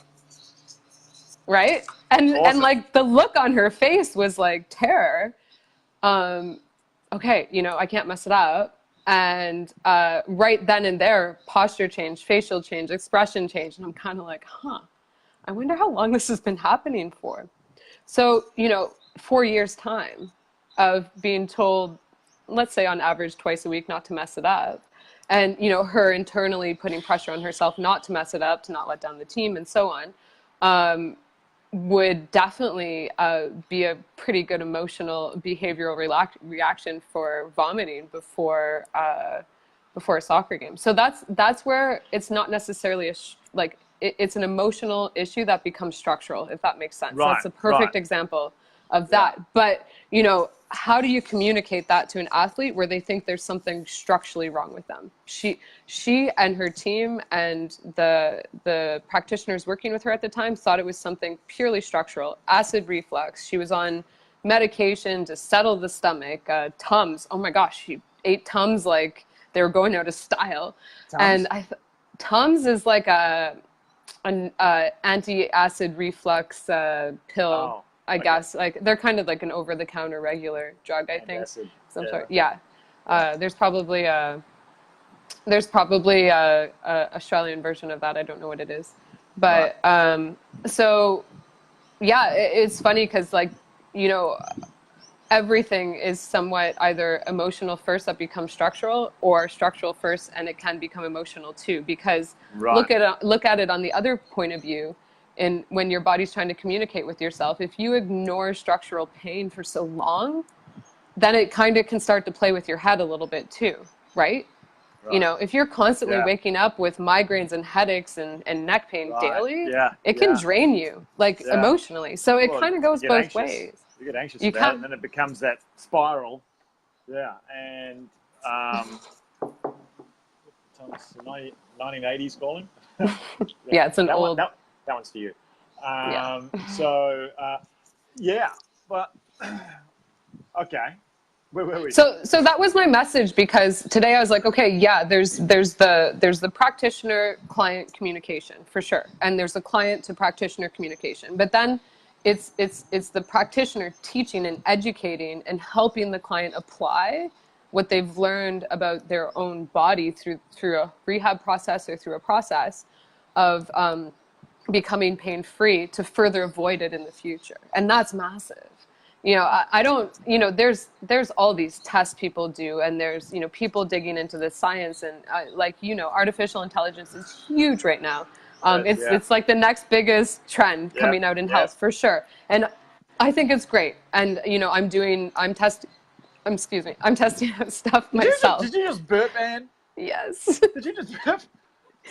Right? And like the look on her face was like terror. Okay, you know, I can't mess it up. And right then and there, posture change, facial change, expression change. And I'm kind of like, I wonder how long this has been happening for. So, you know, 4 years time of being told, let's say on average twice a week, not to mess it up. And, you know, her internally putting pressure on herself not to mess it up, to not let down the team and so on, would definitely be a pretty good emotional behavioral reaction for vomiting before a soccer game. So that's where it's not necessarily it's an emotional issue that becomes structural, if that makes sense. Right, that's a perfect example of that. But, you know, how do you communicate that to an athlete where they think there's something structurally wrong with them? She and her team and the practitioners working with her at the time thought it was something purely structural. Acid reflux. She was on medication to settle the stomach. Tums. Oh my gosh, she ate Tums like they were going out of style. Tums? And Tums is like an anti-acid reflux pill. Oh. I guess like they're kind of like an over-the-counter regular drug, I think. Some sort. Yeah. There's probably a Australian version of that. I don't know what it is, but so yeah, it's funny because like, you know, everything is somewhat either emotional first that becomes structural, or structural first and it can become emotional too. Because look at it on the other point of view. And when your body's trying to communicate with yourself, if you ignore structural pain for so long, then it kind of can start to play with your head a little bit too, right? You know, if you're constantly waking up with migraines and headaches and neck pain daily, it can drain you, like emotionally. So it kind of goes both ways. You get anxious about it, and then it becomes that spiral. Yeah, and 1980s calling. Yeah, it's an old... That one's for you. So, but okay. Where were we? So that was my message, because today I was like, okay, yeah, there's the practitioner client communication for sure, and there's a client to practitioner communication, but then it's the practitioner teaching and educating and helping the client apply what they've learned about their own body through a rehab process or through a process of becoming pain-free to further avoid it in the future. And that's massive. I don't, there's all these tests people do, and there's, people digging into the science, and artificial intelligence is huge right now. It's like the next biggest trend coming out in health for sure. And I think it's great. And, I'm testing out stuff myself. Did you just burp, Anne? Yes. Did you just burp?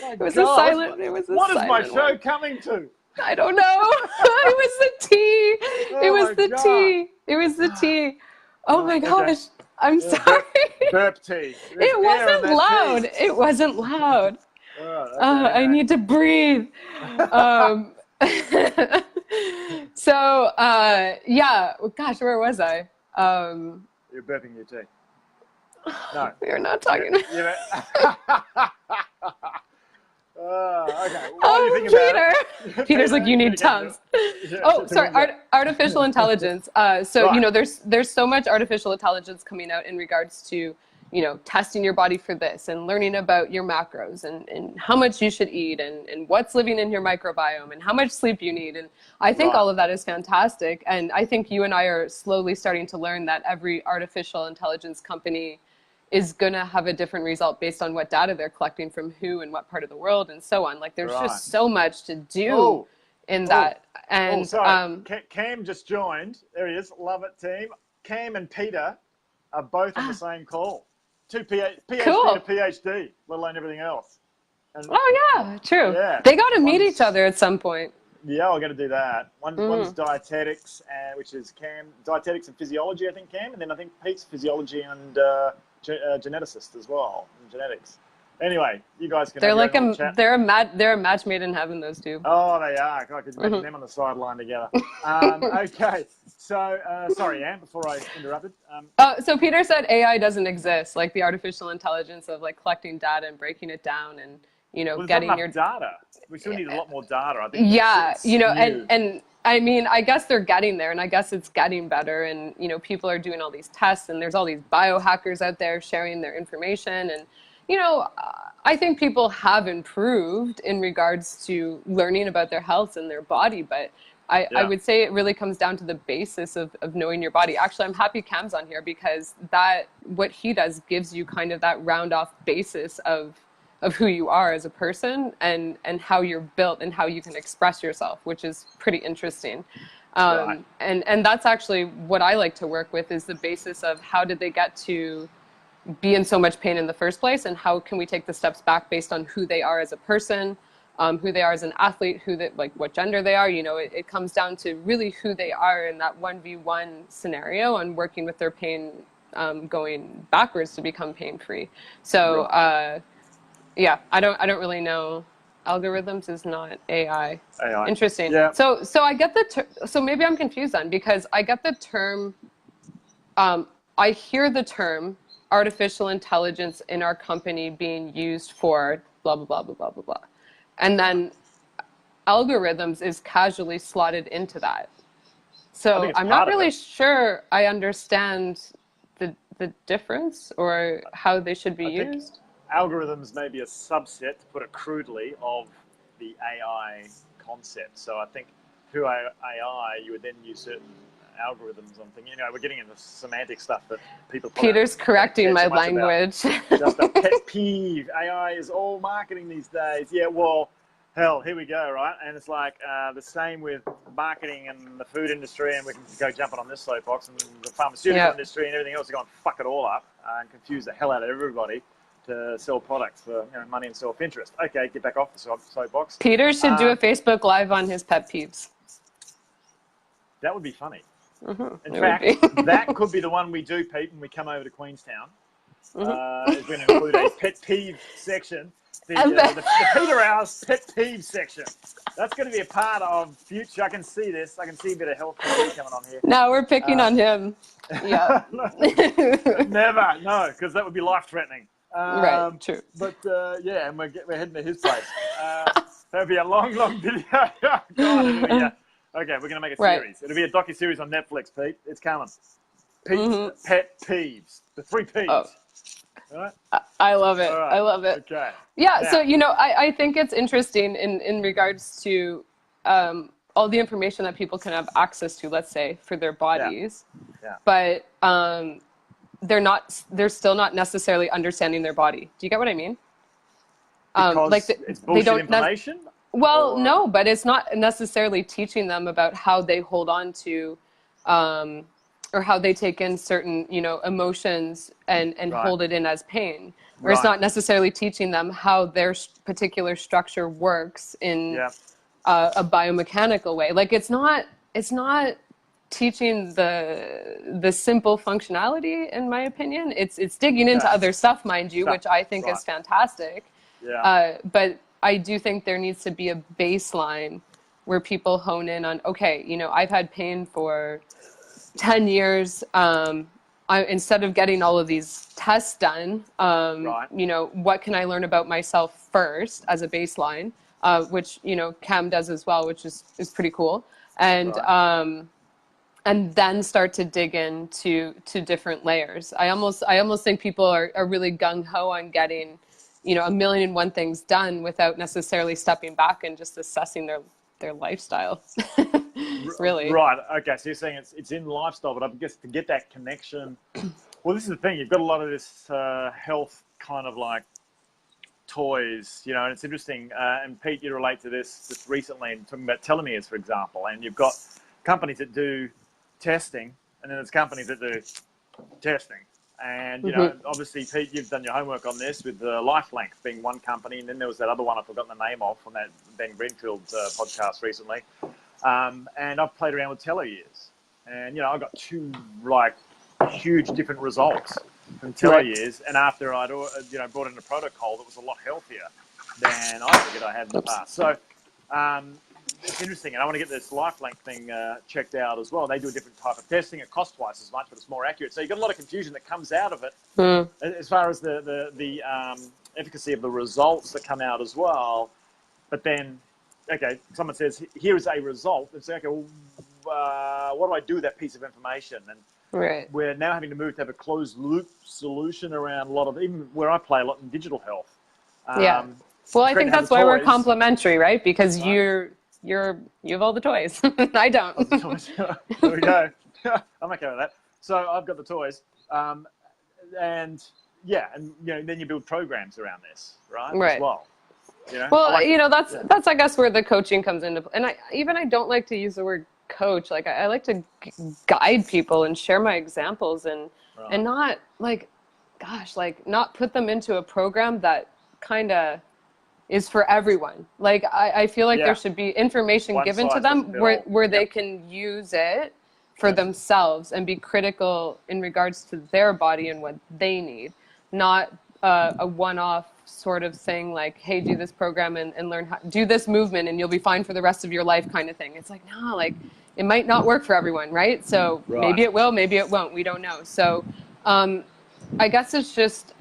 It was a silent. What is my show coming to? I don't know. It was the tea. It was the tea. It was the tea. Oh my gosh. Okay. I'm sorry. Burp tea. It wasn't loud. Tea. It wasn't loud. I need to breathe. So, gosh, where was I? You're burping your tea. No. We are not talking. Okay. What do you think Peter. about Peter's like, you need Tums. Sorry. Artificial intelligence. There's so much artificial intelligence coming out in regards to, testing your body for this and learning about your macros and how much you should eat and what's living in your microbiome and how much sleep you need. And I think all of that is fantastic. And I think you and I are slowly starting to learn that every artificial intelligence company is going to have a different result based on what data they're collecting from who and what part of the world and so on. Like, there's just so much to do in that. And Cam just joined. There he is. Love it, team. Cam and Peter are both on the same call. PhD to PhD, let alone everything else. And, true. Yeah. They got to meet each other at some point. Yeah, we're going to do that. One's dietetics, which is Cam, dietetics and physiology, I think, Cam. And then I think Pete's physiology and geneticist as well, genetics. Anyway, you guys can. They're like they're a match made in heaven, those two. Oh, they are. I could imagine them on the sideline together. Okay, so sorry, Anne, before I interrupted. So Peter said AI doesn't exist, like the artificial intelligence of like collecting data and breaking it down and getting your data. We still need a lot more data, I think. Yeah, and I mean, I guess they're getting there, and I guess it's getting better, and people are doing all these tests, and there's all these biohackers out there sharing their information, and I think people have improved in regards to learning about their health and their body, but I would say it really comes down to the basis of knowing your body. Actually, I'm happy Cam's on here because what he does gives you kind of that round off basis of who you are as a person and how you're built and how you can express yourself, which is pretty interesting. And that's actually what I like to work with, is the basis of how did they get to be in so much pain in the first place, and how can we take the steps back based on who they are as a person, who they are as an athlete, what gender they are. It comes down to really who they are in that 1v1 scenario and working with their pain going backwards to become pain-free. So I don't really know. Algorithms is not AI. Interesting. Yeah. So I get so maybe I'm confused then, because I get the term, I hear the term artificial intelligence in our company being used for blah, blah, blah, blah, blah, blah, blah. And then algorithms is casually slotted into that. So I'm not really sure I understand the difference or how they should be used. Algorithms may be a subset, to put it crudely, of the AI concept. So I think through AI, you would then use certain algorithms. I'm thinking, we're getting into semantic stuff that people. Peter's correcting my language. Just a pet peeve. AI is all marketing these days. Yeah, well, hell, here we go, right? And it's like the same with marketing and the food industry, and we can go jumping on this soapbox, and the pharmaceutical industry and everything else are going to fuck it all up and confuse the hell out of everybody to sell products for money and self-interest. Okay, get back off the soapbox. Peter should do a Facebook Live on his pet peeves. That would be funny. In fact, that could be the one we do, Pete, when we come over to Queenstown. Is going to include a pet peeve section. The Peter Hours pet peeve section. That's going to be a part of future. I can see this. I can see a bit of health coming on here. No, we're picking on him. Yeah. Never. No, because that would be life-threatening. Right, true. But and we're heading to his place. That'll be a long video. God, okay, we're going to make a series. It'll be a docu-series on Netflix, Pete. It's coming. Pete's Pet Peeves. The 3 Ps. All right. I love it. All I right. love it. Okay. Yeah. So, Now, I think it's interesting in regards to all the information that people can have access to, let's say, for their yeah, bodies, yeah. but they're still not necessarily understanding their body. Do you get what I mean? Like Because it's they bullshit don't. information, Well, or no, but it's not necessarily teaching them about how they hold on to, um, or how they take in certain, emotions and right, hold it in as pain. Or it's right. not necessarily teaching them how their particular structure works in Yeah, a biomechanical way. Like it's not teaching the simple functionality, in my opinion. It's digging into okay. other stuff, mind you, Stuff. which I think Right. is fantastic. Yeah. But I do think there needs to be a baseline where people hone in on, okay, I've had pain for 10 years. Instead of getting all of these tests done, Right. what can I learn about myself first as a baseline, which, Cam does as well, which is pretty cool. And, Right. and then start to dig into different layers. I almost think people are really gung ho on getting, a million and one things done without necessarily stepping back and just assessing their lifestyle. Really. Right. Okay. So you're saying it's in lifestyle, but I guess to get that connection. Well, this is the thing. You've got a lot of this health kind of like toys, and it's interesting. And Pete, you relate to this just recently, and talking about telomeres, for example. And you've got companies that do testing, and then there's companies that do testing. And Mm-hmm. obviously, Pete, you've done your homework on this with Life Length being one company, and then there was that other one I've forgotten the name of from that Ben Greenfield podcast recently. And I've played around with telomeres, and I've got two like huge different results from telomeres. And after I'd brought in a protocol that was a lot healthier than I figured I had in the past. So it's interesting, and I want to get this LifeLink thing checked out as well. They do a different type of testing. It costs twice as much, but it's more accurate. So you've got a lot of confusion that comes out of it as far as the efficacy of the results that come out as well. But then, okay, someone says, here is a result. It's okay, well, what do I do with that piece of information? And Right. we're now having to move to have a closed loop solution around a lot of, even where I play a lot in digital health. Yeah. Well, I think that's why we're complementary, right? Because right? you have all the toys. I don't. Oh, the toys. There we go. I'm okay with that. So I've got the toys, and yeah, and then you build programs around this, right? Right. As well. Well, yeah. that's I guess where the coaching comes into, and I don't like to use the word coach. Like I like to guide people and share my examples and Right. not like, gosh, like not put them into a program that kind of is for everyone. Like I feel like there should be information One given to size them doesn't fit where all. they can use it for themselves and be critical in regards to their body and what they need, not a one-off sort of thing like, hey, do this program and learn how do this movement and you'll be fine for the rest of your life kind of thing. It's like, no, like it might not work for everyone, right? So Right. maybe it will, maybe it won't. We don't know. So I guess it's just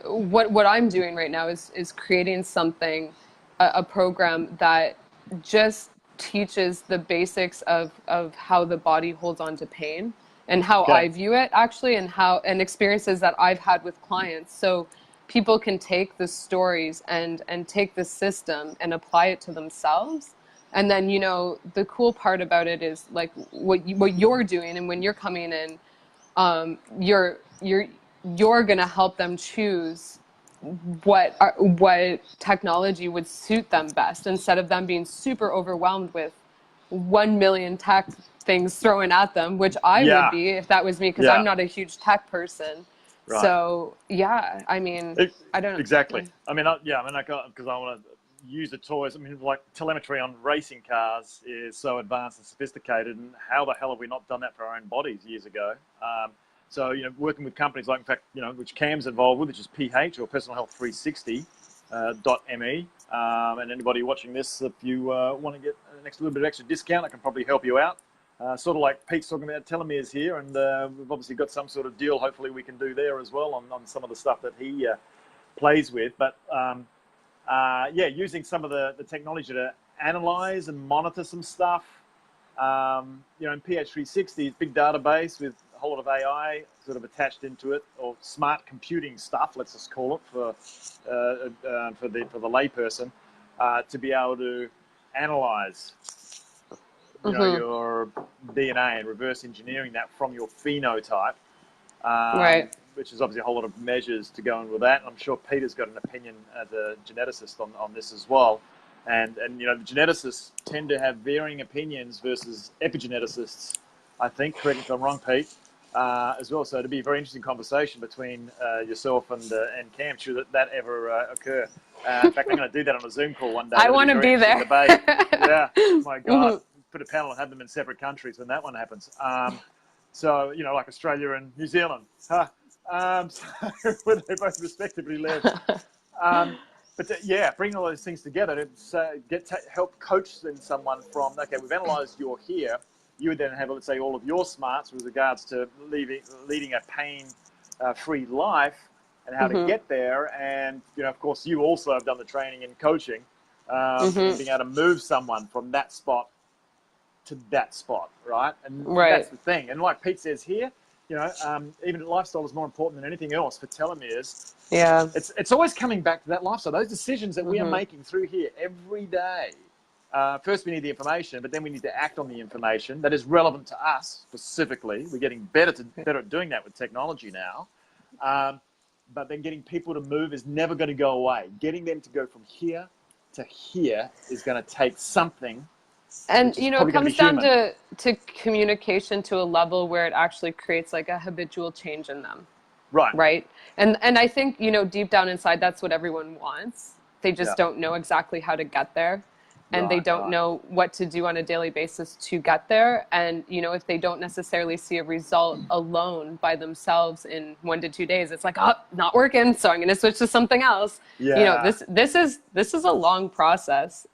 what I'm doing right now is creating something, a program that just teaches the basics of how the body holds on to pain and how Okay. I view it actually and experiences that I've had with clients. So people can take the stories and take the system and apply it to themselves. And then, the cool part about it is like what you're doing, and when you're coming in, you're going to help them choose what technology would suit them best, instead of them being super overwhelmed with 1 million tech things thrown at them, which I would Yeah. be if that was me, because I'm not a huge tech person. Right. So yeah, I mean, I don't know. Exactly. I mean, because I want to use the toys. I mean, like telemetry on racing cars is so advanced and sophisticated, and how the hell have we not done that for our own bodies years ago? So, working with companies like, in fact, which Cam's involved with, which is PH or Personal Health 360 .me. And anybody watching this, if you want to get an little bit of extra discount, I can probably help you out. Sort of like Pete's talking about telomeres here, and we've obviously got some sort of deal hopefully we can do there as well on some of the stuff that he plays with. But using some of the technology to analyze and monitor some stuff. In PH360, it's a big database with whole lot of AI sort of attached into it, or smart computing stuff, let's just call it, for the layperson, to be able to analyze, your DNA and reverse engineering that from your phenotype. Right. Which is obviously a whole lot of measures to go in with that. I'm sure Peter's got an opinion as a geneticist on this as well. And the geneticists tend to have varying opinions versus epigeneticists, I think. Correct me if I'm wrong, Pete, as well. So it'd be a very interesting conversation between yourself and Cam, should that ever occur. In fact, I'm going to do that on a Zoom call one day. I want to be there. Debate. Yeah, my God. Put a panel and have them in separate countries when that one happens. So, like Australia and New Zealand, so where they both respectively live. But bring all those things together to help coach someone from, okay, we've analysed you're here. You would then have, let's say, all of your smarts with regards to leading a pain-free life and how to get there. And, of course, you also have done the training and coaching, and being able to move someone from that spot to that spot, right? And that's the thing. And like Pete says here, even lifestyle is more important than anything else for telomeres. Yeah. It's always coming back to that lifestyle. Those decisions that we are making through here every day. First, we need the information, but then we need to act on the information that is relevant to us specifically. We're getting better at doing that with technology now. But then getting people to move is never going to go away. Getting them to go from here to here is going to take something. And, it comes down to communication to a level where it actually creates like a habitual change in them. Right. Right. And I think, deep down inside, that's what everyone wants. They just don't know exactly how to get there. And they don't know what to do on a daily basis to get there. And, if they don't necessarily see a result alone by themselves in 1 to 2 days, it's like, oh, not working, so I'm going to switch to something else. Yeah. This is a long process.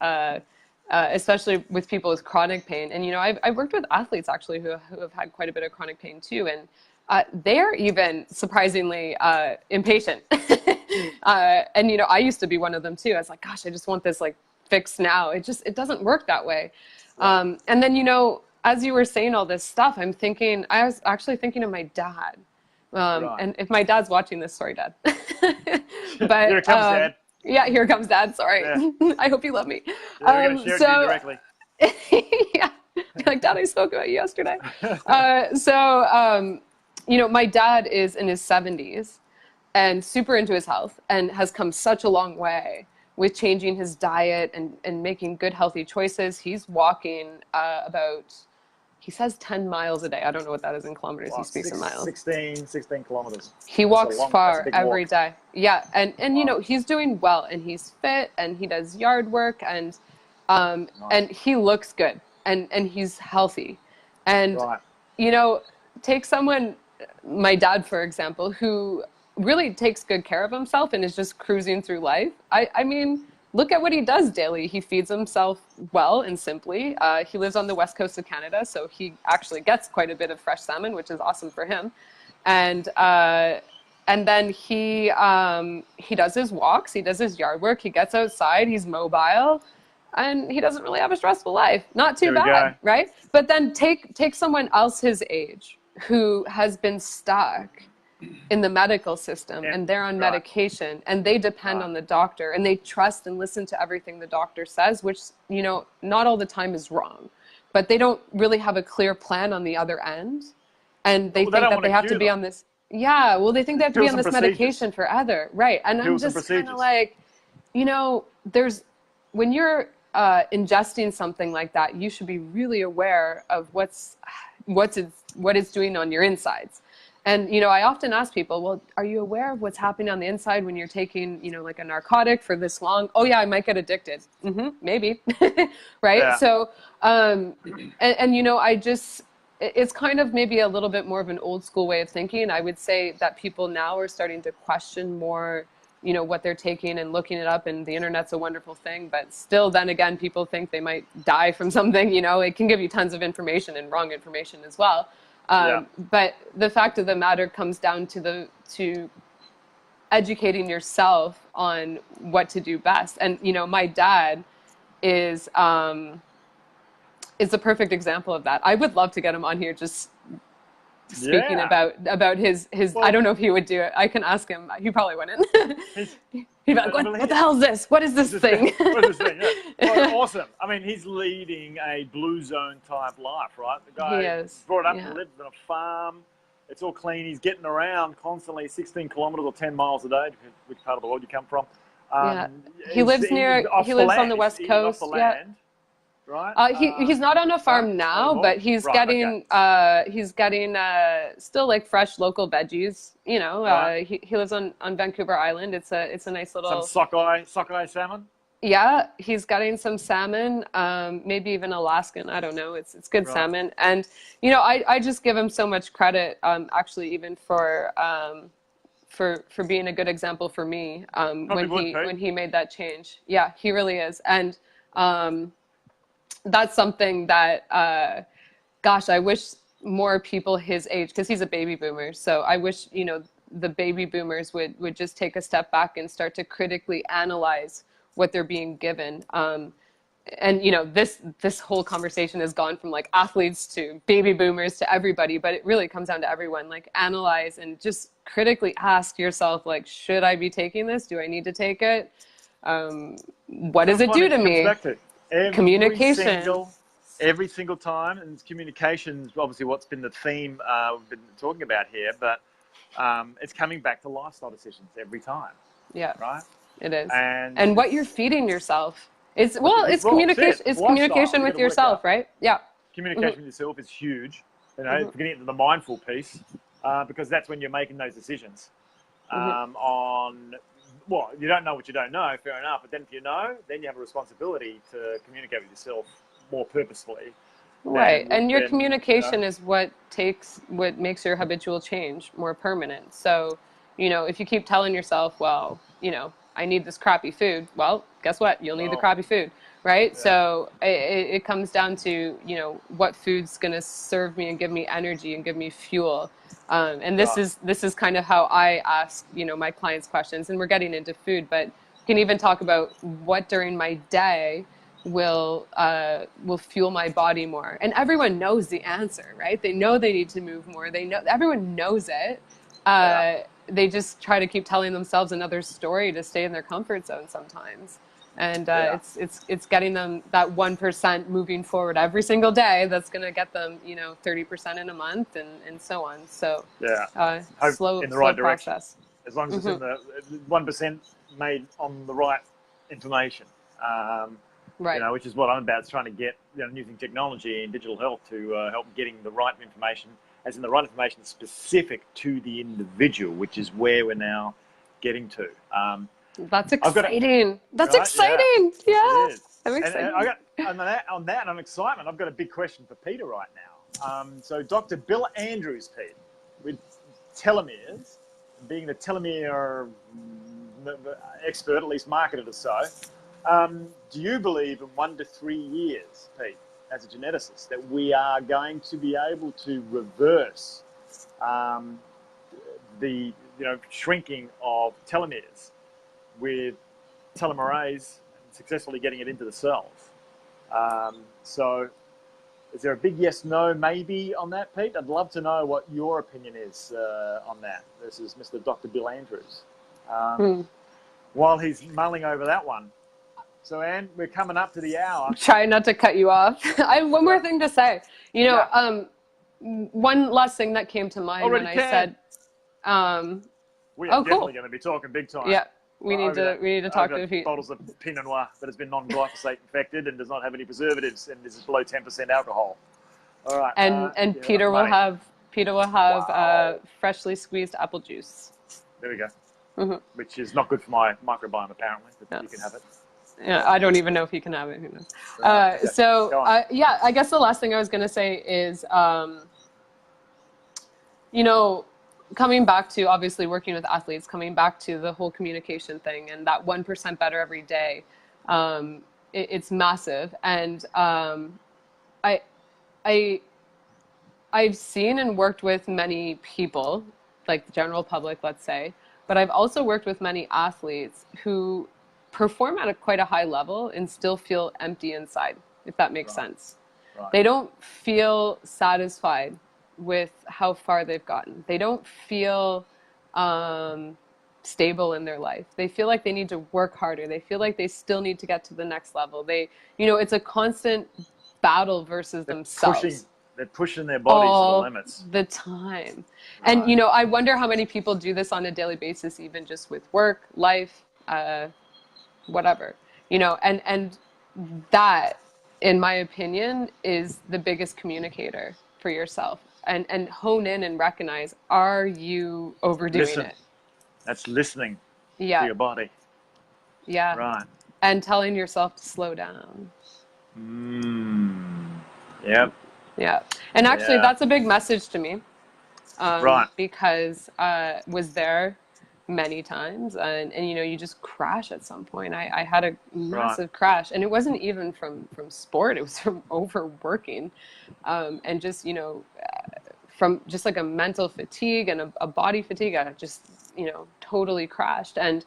Especially with people with chronic pain. And, I've worked with athletes actually who have had quite a bit of chronic pain too. And they're even surprisingly impatient. And, I used to be one of them too. I was like, gosh, I just want this like fixed now. It doesn't work that way. And then, as you were saying all this stuff, I was actually thinking of my dad. And if my dad's watching this, sorry, Dad. But here it comes, Dad. Yeah, here comes Dad. Sorry. Yeah. I hope you love me. Yeah, we're going to share it directly. Yeah. Like, Dad, I spoke about you yesterday. My dad is in his 70s and super into his health and has come such a long way with changing his diet and making good, healthy choices. He's walking he says 10 miles a day. I don't know what that is in kilometers. He speaks in miles. 16 kilometers. He walks far every day. Yeah. And he's doing well and he's fit and he does yard work and and he looks good and he's healthy. And, take someone, my dad, for example, who really takes good care of himself and is just cruising through life. I mean, look at what he does daily. He feeds himself well and simply. He lives on the west coast of Canada, so he actually gets quite a bit of fresh salmon, which is awesome for him. And then he does his walks, he does his yard work, he gets outside, he's mobile, and he doesn't really have a stressful life. Not too bad, right? But then take someone else his age who has been stuck in the medical system and they're on medication and they depend on the doctor and they trust and listen to everything the doctor says, which, not all the time is wrong, but they don't really have a clear plan on the other end. And they think that they have to be on this. Yeah. Well, they think they have to be on this medication forever. Right. And I'm just kind of like, when you're ingesting something like that, you should be really aware of what it's doing on your insides. And, I often ask people, well, are you aware of what's happening on the inside when you're taking, like a narcotic for this long? Oh, yeah, I might get addicted. Maybe. Right. Yeah. So, it's kind of maybe a little bit more of an old school way of thinking. I would say that people now are starting to question more, what they're taking and looking it up, and the internet's a wonderful thing, but still then again, people think they might die from something, it can give you tons of information and wrong information as well. But the fact of the matter comes down to educating yourself on what to do best. And, my dad is a perfect example of that. I would love to get him on here just speaking about his I don't know if he would do it. I can ask him. He probably wouldn't. He'd be like, what the hell is this? What is this thing? What is this thing? Yeah. Well, awesome. I mean, he's leading a blue zone type life, right? The guy He is. brought up, lives on a farm. It's all clean. He's getting around constantly, 16 kilometers or 10 miles a day, which part of the world you come from. He lives on the West Coast. Off the land, right? He's not on a farm now, but he's getting still like fresh local veggies. You know, he lives on Vancouver Island. It's a nice little sockeye salmon. Yeah, he's getting some salmon, maybe even Alaskan. I don't know. It's good salmon, and you know, I just give him so much credit. Actually, even for being a good example for me when he made that change. Yeah, he really is, and that's something that, gosh, I wish more people his age, because he's a baby boomer. So I wish, you know, the baby boomers would just take a step back and start to critically analyze what they're being given. And, you know, this whole conversation has gone from like athletes to baby boomers to everybody, but it really comes down to everyone. Like, analyze and just critically ask yourself, like, should I be taking this? Do I need to take it? What does it do to me? Communication. Every single time, and communication is obviously what's been the theme we've been talking about here, but it's coming back to lifestyle decisions every time. Yeah. Right? It is. And what you're feeding yourself. It's communication. It's communication with yourself, right? Yeah. Communication with yourself is huge. You know, getting into the mindful piece, because that's when you're making those decisions. On, well, you don't know what you don't know, fair enough. But then if you know, then you have a responsibility to communicate with yourself more purposefully. Right. And your communication is what makes your habitual change more permanent. So, you know, if you keep telling yourself, well, you know, I need this crappy food. Well, guess what? You'll need the crappy food, right? Yeah. So it comes down to, you know, what food's going to serve me and give me energy and give me fuel. And this is kind of how I ask, you know, my clients questions. And we're getting into food, but we can even talk about what during my day will fuel my body more. And everyone knows the answer, right? They know they need to move more. They know, everyone knows it. They just try to keep telling themselves another story to stay in their comfort zone sometimes. And it's getting them that 1% moving forward every single day that's going to get them, you know, 30% in a month and so on. So slow in the right direction. Process. As long as it's in the 1% made on the right information. Right. You know, which is what I'm about. It's trying to get, you know, using technology and digital health to help getting the right information, as in the right information specific to the individual, which is where we're now getting to. That's exciting. That's exciting. Yeah. I'm excited. And on that, I'm excited. I've got a big question for Peter right now. So Dr. Bill Andrews, Pete, with telomeres, being the telomere expert, at least marketed as so, do you believe in 1 to 3 years, Pete, as a geneticist, that we are going to be able to reverse the shrinking of telomeres with telomerase and successfully getting it into the cells? So is there a big yes, no, maybe on that, Pete? I'd love to know what your opinion is on that. This is Mr. Dr. Bill Andrews. While he's mulling over that one. So, Anne, we're coming up to the hour. Try not to cut you off. I have one more thing to say. You know, one last thing that came to mind when I said, we are definitely going to be talking big time. Yeah, we need to talk to Pete. Bottles of Pinot Noir that has been non-glyphosate infected and does not have any preservatives and is below 10% alcohol. All right. And Peter will have freshly squeezed apple juice. There we go. Which is not good for my microbiome apparently, but you can have it. Yeah, I don't even know if he can have it. Who knows? I guess the last thing I was going to say is, you know, coming back to obviously working with athletes, coming back to the whole communication thing and that 1% better every day, it's massive. And I've seen and worked with many people, like the general public, let's say, but I've also worked with many athletes who perform at quite a high level and still feel empty inside, if that makes sense. Right. They don't feel satisfied with how far they've gotten. They don't feel stable in their life. They feel like they need to work harder. They feel like they still need to get to the next level. It's a constant battle versus They're themselves they're pushing their bodies to the all limits. the time. Right. And, I wonder how many people do this on a daily basis, even just with work, life, whatever, and that, in my opinion, is the biggest communicator for yourself, and hone in and recognize, are you overdoing it? That's listening to Yeah. your body. Yeah. Right. And telling yourself to slow down. Yep. Yeah. And actually, that's a big message to me. Right. Because was there many times, and you just crash at some point. I had a massive crash, and it wasn't even from sport. It was from overworking, and just from just like a mental fatigue and a body fatigue. I just totally crashed, and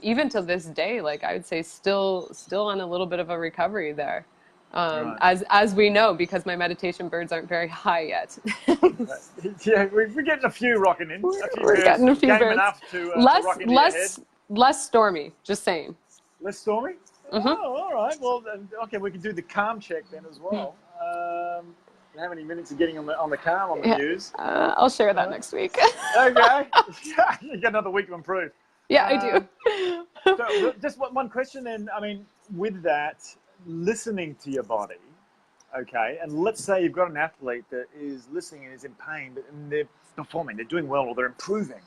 even to this day, like I would say, still on a little bit of a recovery there. As we know, because my meditation birds aren't very high yet. Yeah, we're getting a few rocking in. We're getting a few game birds. Enough to rock into your head. Less stormy, just saying. Less stormy? Mm-hmm. Oh, all right. Well, okay, we can do the calm check then as well. How many minutes are getting on the calm on the news? I'll share that next week. Okay. You got another week to improve. Yeah, I do. So just one question then. I mean, with that, listening to your body, okay, and let's say you've got an athlete that is listening and is in pain, but they're performing, they're doing well, or they're improving.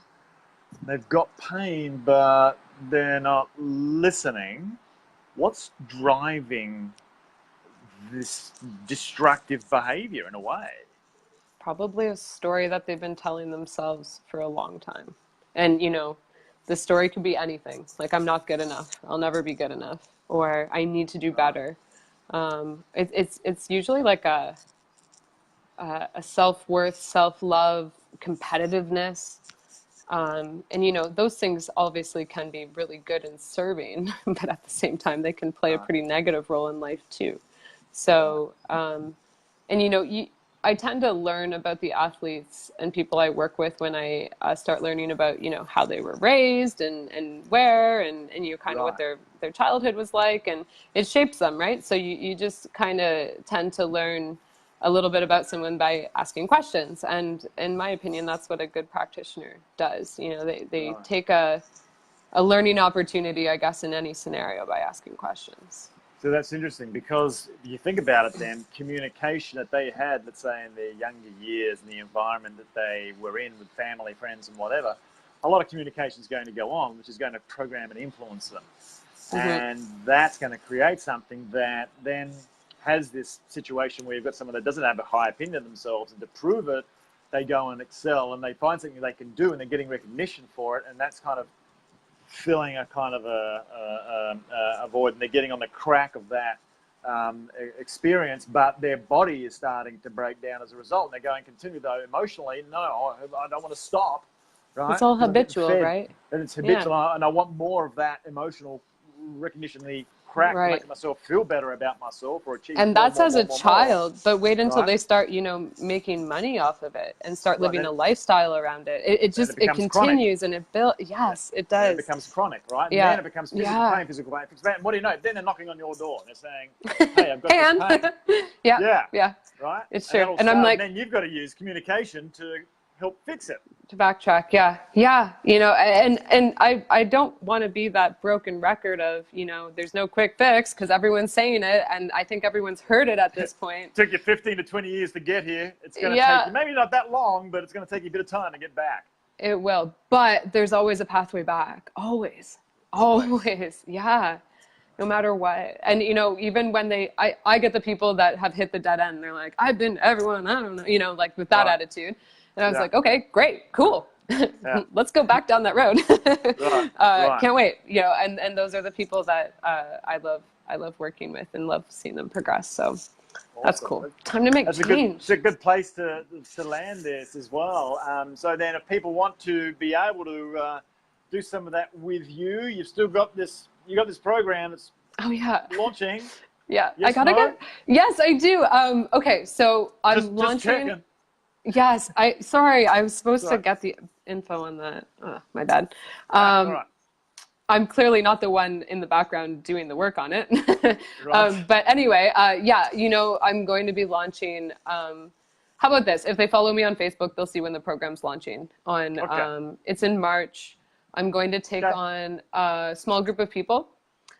They've got pain, but they're not listening. What's driving this destructive behavior in a way? Probably a story that they've been telling themselves for a long time. And, the story could be anything. Like, I'm not good enough. I'll never be good enough. Or I need to do better. It's usually like a self-worth, self-love, competitiveness. And, those things obviously can be really good and serving, but at the same time, they can play a pretty negative role in life too. So, I tend to learn about the athletes and people I work with when I start learning about, how they were raised and where, and kind of what their childhood was like, and it shapes them, right? So you just kind of tend to learn a little bit about someone by asking questions. And in my opinion, that's what a good practitioner does. They take a learning opportunity, I guess, in any scenario by asking questions. So that's interesting, because if you think about it then, communication that they had, let's say in their younger years, and the environment that they were in with family, friends and whatever, a lot of communication is going to go on, which is going to program and influence them. Mm-hmm. And that's going to create something that then has this situation where you've got someone that doesn't have a high opinion of themselves, and to prove it, they go and excel, and they find something they can do, and they're getting recognition for it, and that's kind of filling a kind of a void, and they're getting on the crack of that experience, but their body is starting to break down as a result. And they're going, continue though, emotionally, no, I don't want to stop. Right? It's all habitual, right? And it's habitual, and I want more of that emotional recognition, the crack, to make myself feel better about myself or achieve. And that's as a child, but wait until they start, making money off of it and start living a lifestyle around it. It continues chronic. And it builds. Yes, it does. And it becomes chronic, right? And then it becomes physical pain. What do you know? Then they're knocking on your door and they're saying, "Hey, I've got this pain." Yeah. Right. It's true. And I'm like, and then you've got to use communication to help fix it. To backtrack, yeah. And I don't want to be that broken record of, there's no quick fix, because everyone's saying it, and I think everyone's heard it at this point. It took you 15 to 20 years to get here. It's going to take you, maybe not that long, but it's going to take you a bit of time to get back. It will, but there's always a pathway back. Always, yeah. No matter what. And, even when I get the people that have hit the dead end, they're like, I've been to everyone, I don't know, like with that attitude. And I was like, okay, great, cool. Let's go back down that road. Can't wait. And those are the people that I love working with and love seeing them progress. So that's cool. Time to make change. It's a good place to land this as well. So then if people want to be able to do some of that with you, you've still got this, you got this program that's launching. Yeah, I Yes, gotta no? get. Yes, I do. Okay, so I'm Just launching. checking. Yes, sorry, I was supposed to Sorry. get the info on that. My bad. All Um, right. I'm clearly not the one in the background doing the work on it. Right. But anyway, yeah, I'm going to be launching. How about this? If they follow me on Facebook, they'll see when the program's launching. Okay. It's in March. I'm going to take Okay. on a small group of people,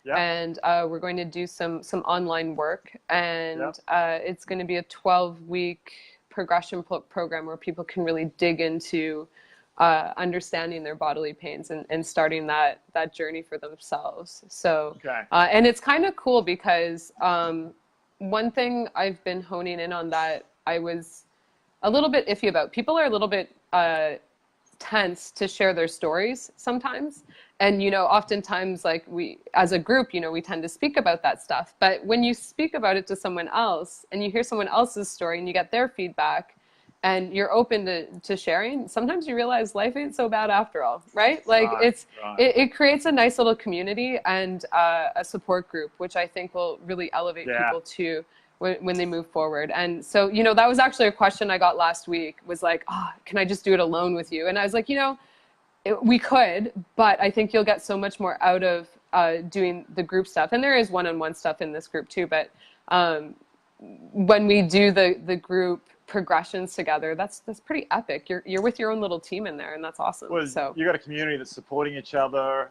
Yep. and we're going to do some online work, Yep. and it's going to be a 12-week progression program where people can really dig into understanding their bodily pains and starting that journey for themselves. So, Okay. and it's kind of cool because one thing I've been honing in on that I was a little bit iffy about. People are a little bit tense to share their stories sometimes. And, oftentimes, like we, as a group, we tend to speak about that stuff. But when you speak about it to someone else and you hear someone else's story and you get their feedback and you're open to sharing, sometimes you realize life ain't so bad after all, right? Like Right. Right. it creates a nice little community and a support group, which I think will really elevate Yeah. people to when they move forward. And so, that was actually a question I got last week was like, can I just do it alone with you? And I was like, we could, but I think you'll get so much more out of doing the group stuff. And there is one-on-one stuff in this group too, but when we do the group progressions together, that's pretty epic. You're with your own little team in there, and that's awesome. Well, So you got a community that's supporting each other.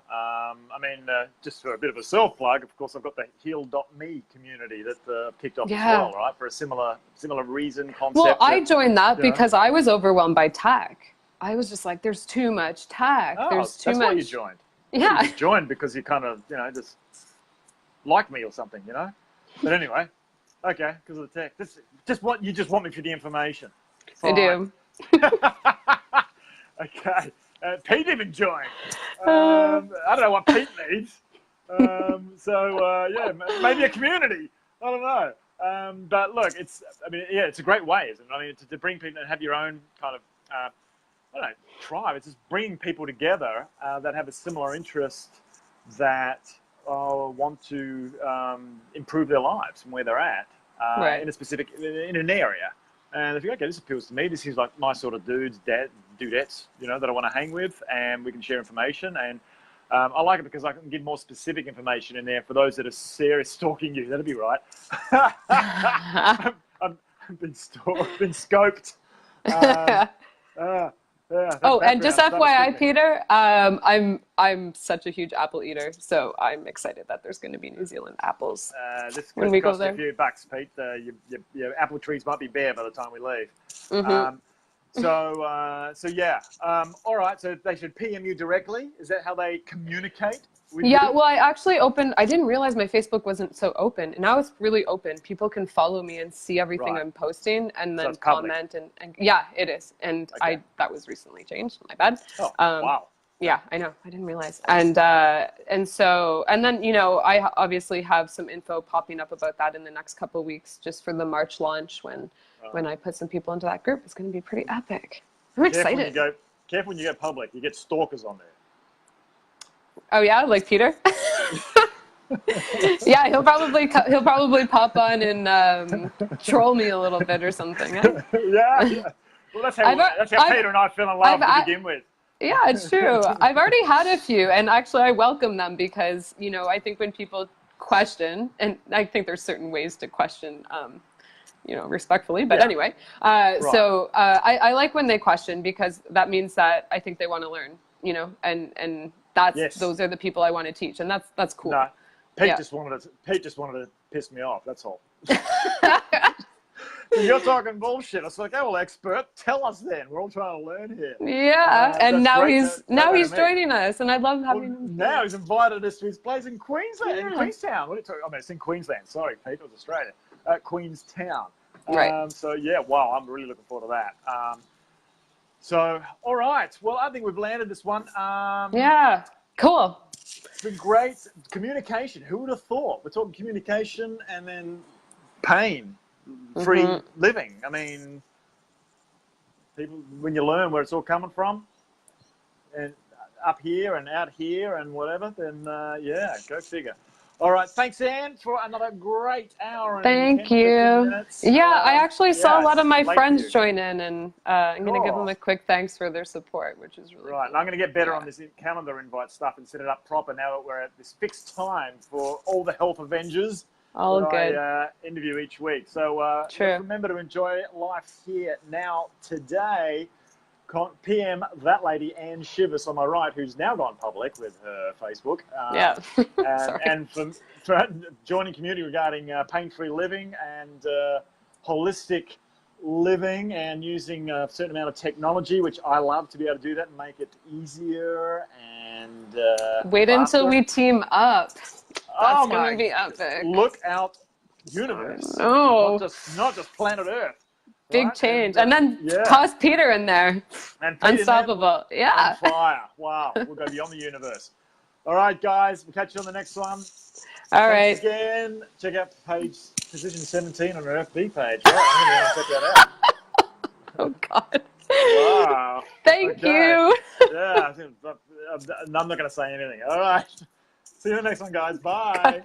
Just for a bit of a self plug, of course, I've got the Heal.me community that kicked off as well, right? For a similar reason, concept. Well, I joined that because I was overwhelmed by tech. I was just like, there's too much tech. There's too that's much. why you joined. Yeah. You just joined because you kind of, just like me or something, But anyway, okay, because of the tech. You just want me for the information. Fine. I do. Okay. Pete even joined. I don't know what Pete needs. Maybe a community. I don't know. But look, it's a great way, isn't it? I mean, to bring people and have your own kind of, tribe. It's just bringing people together that have a similar interest that want to improve their lives from where they're at in an area. And if you okay, this appeals to me. This seems like my sort of dudettes, that I want to hang with, and we can share information. And I like it because I can give more specific information in there for those that are serious stalking you. That'd be right. I've been scoped. And just FYI, Peter, I'm such a huge apple eater, so I'm excited that there's going to be New Zealand apples when we go there. A few bucks, Pete. Your apple trees might be bare by the time we leave. Mm-hmm. All right. So they should PM you directly. Is that how they communicate with Yeah. you? Well, I didn't realize my Facebook wasn't so open, and now it's really open. People can follow me and see everything I'm posting, and then comment and yeah, it is. And that was recently changed. My bad. Oh, wow. Yeah, I know. I didn't realize. And then I obviously have some info popping up about that in the next couple of weeks, just for the March launch when I put some people into that group. It's going to be pretty epic. I'm excited. Careful when you go public. You get stalkers on there. Oh yeah, like Peter. Yeah, he'll probably pop on and troll me a little bit or something. Eh? Yeah. Well, that's how Peter and I fell in love to begin with. Yeah, it's true. I've already had a few, and actually I welcome them because, I think when people question, and I think there's certain ways to question, respectfully, but anyway. So I like when they question because that means that I think they want to learn, and those are the people I want to teach, and that's cool. No, Pete just wanted to piss me off. That's all. You're talking bullshit. I was like, well, expert, tell us then. We're all trying to learn here. Yeah, and now he's joining us, and I love having him. Now he's invited us to his place in Queensland, in Queenstown. What are you talking? I mean, it's in Queensland. Sorry, Pete, it was Australia. Queenstown. Right. Wow, I'm really looking forward to that. All right. Well, I think we've landed this one. Yeah, cool. It's been great. Communication. Who would have thought? We're talking communication and then pain-free living. I mean, people, when you learn where it's all coming from, and up here and out here and whatever, then go figure. All right. Thanks, Anne, for another great hour and Thank 10, 15 you. minutes. Yeah, I actually saw a lot of my late for friends you. join in, and I'm going to give them Oh. a quick thanks for their support, which is really Right, cool. and I'm going to get better on this calendar invite stuff and set it up proper now that we're at this fixed time for all the Health Avengers All that good. I interview each week. So let's True. remember to enjoy life here now today. PM that lady Anne Shivas on my right, who's now gone public with her Facebook. Yeah. And for joining community regarding pain-free living and holistic living and using a certain amount of technology, which I love to be able to do that and make it easier and Wait faster. until we team up. That's going to be epic. Look out, universe. No. Not just planet Earth. Big Right? change. And then toss Peter in there. And Unstoppable. On fire. Wow. We'll go beyond the universe. All right, guys. We'll catch you on the next one. All right. Thanks again. Check out page Position 17 on our FB page. Right, I'm going to check that out. Oh, God. Wow. Thank you. Yeah. I'm not going to say anything. All right. See you in the next one, guys. Bye.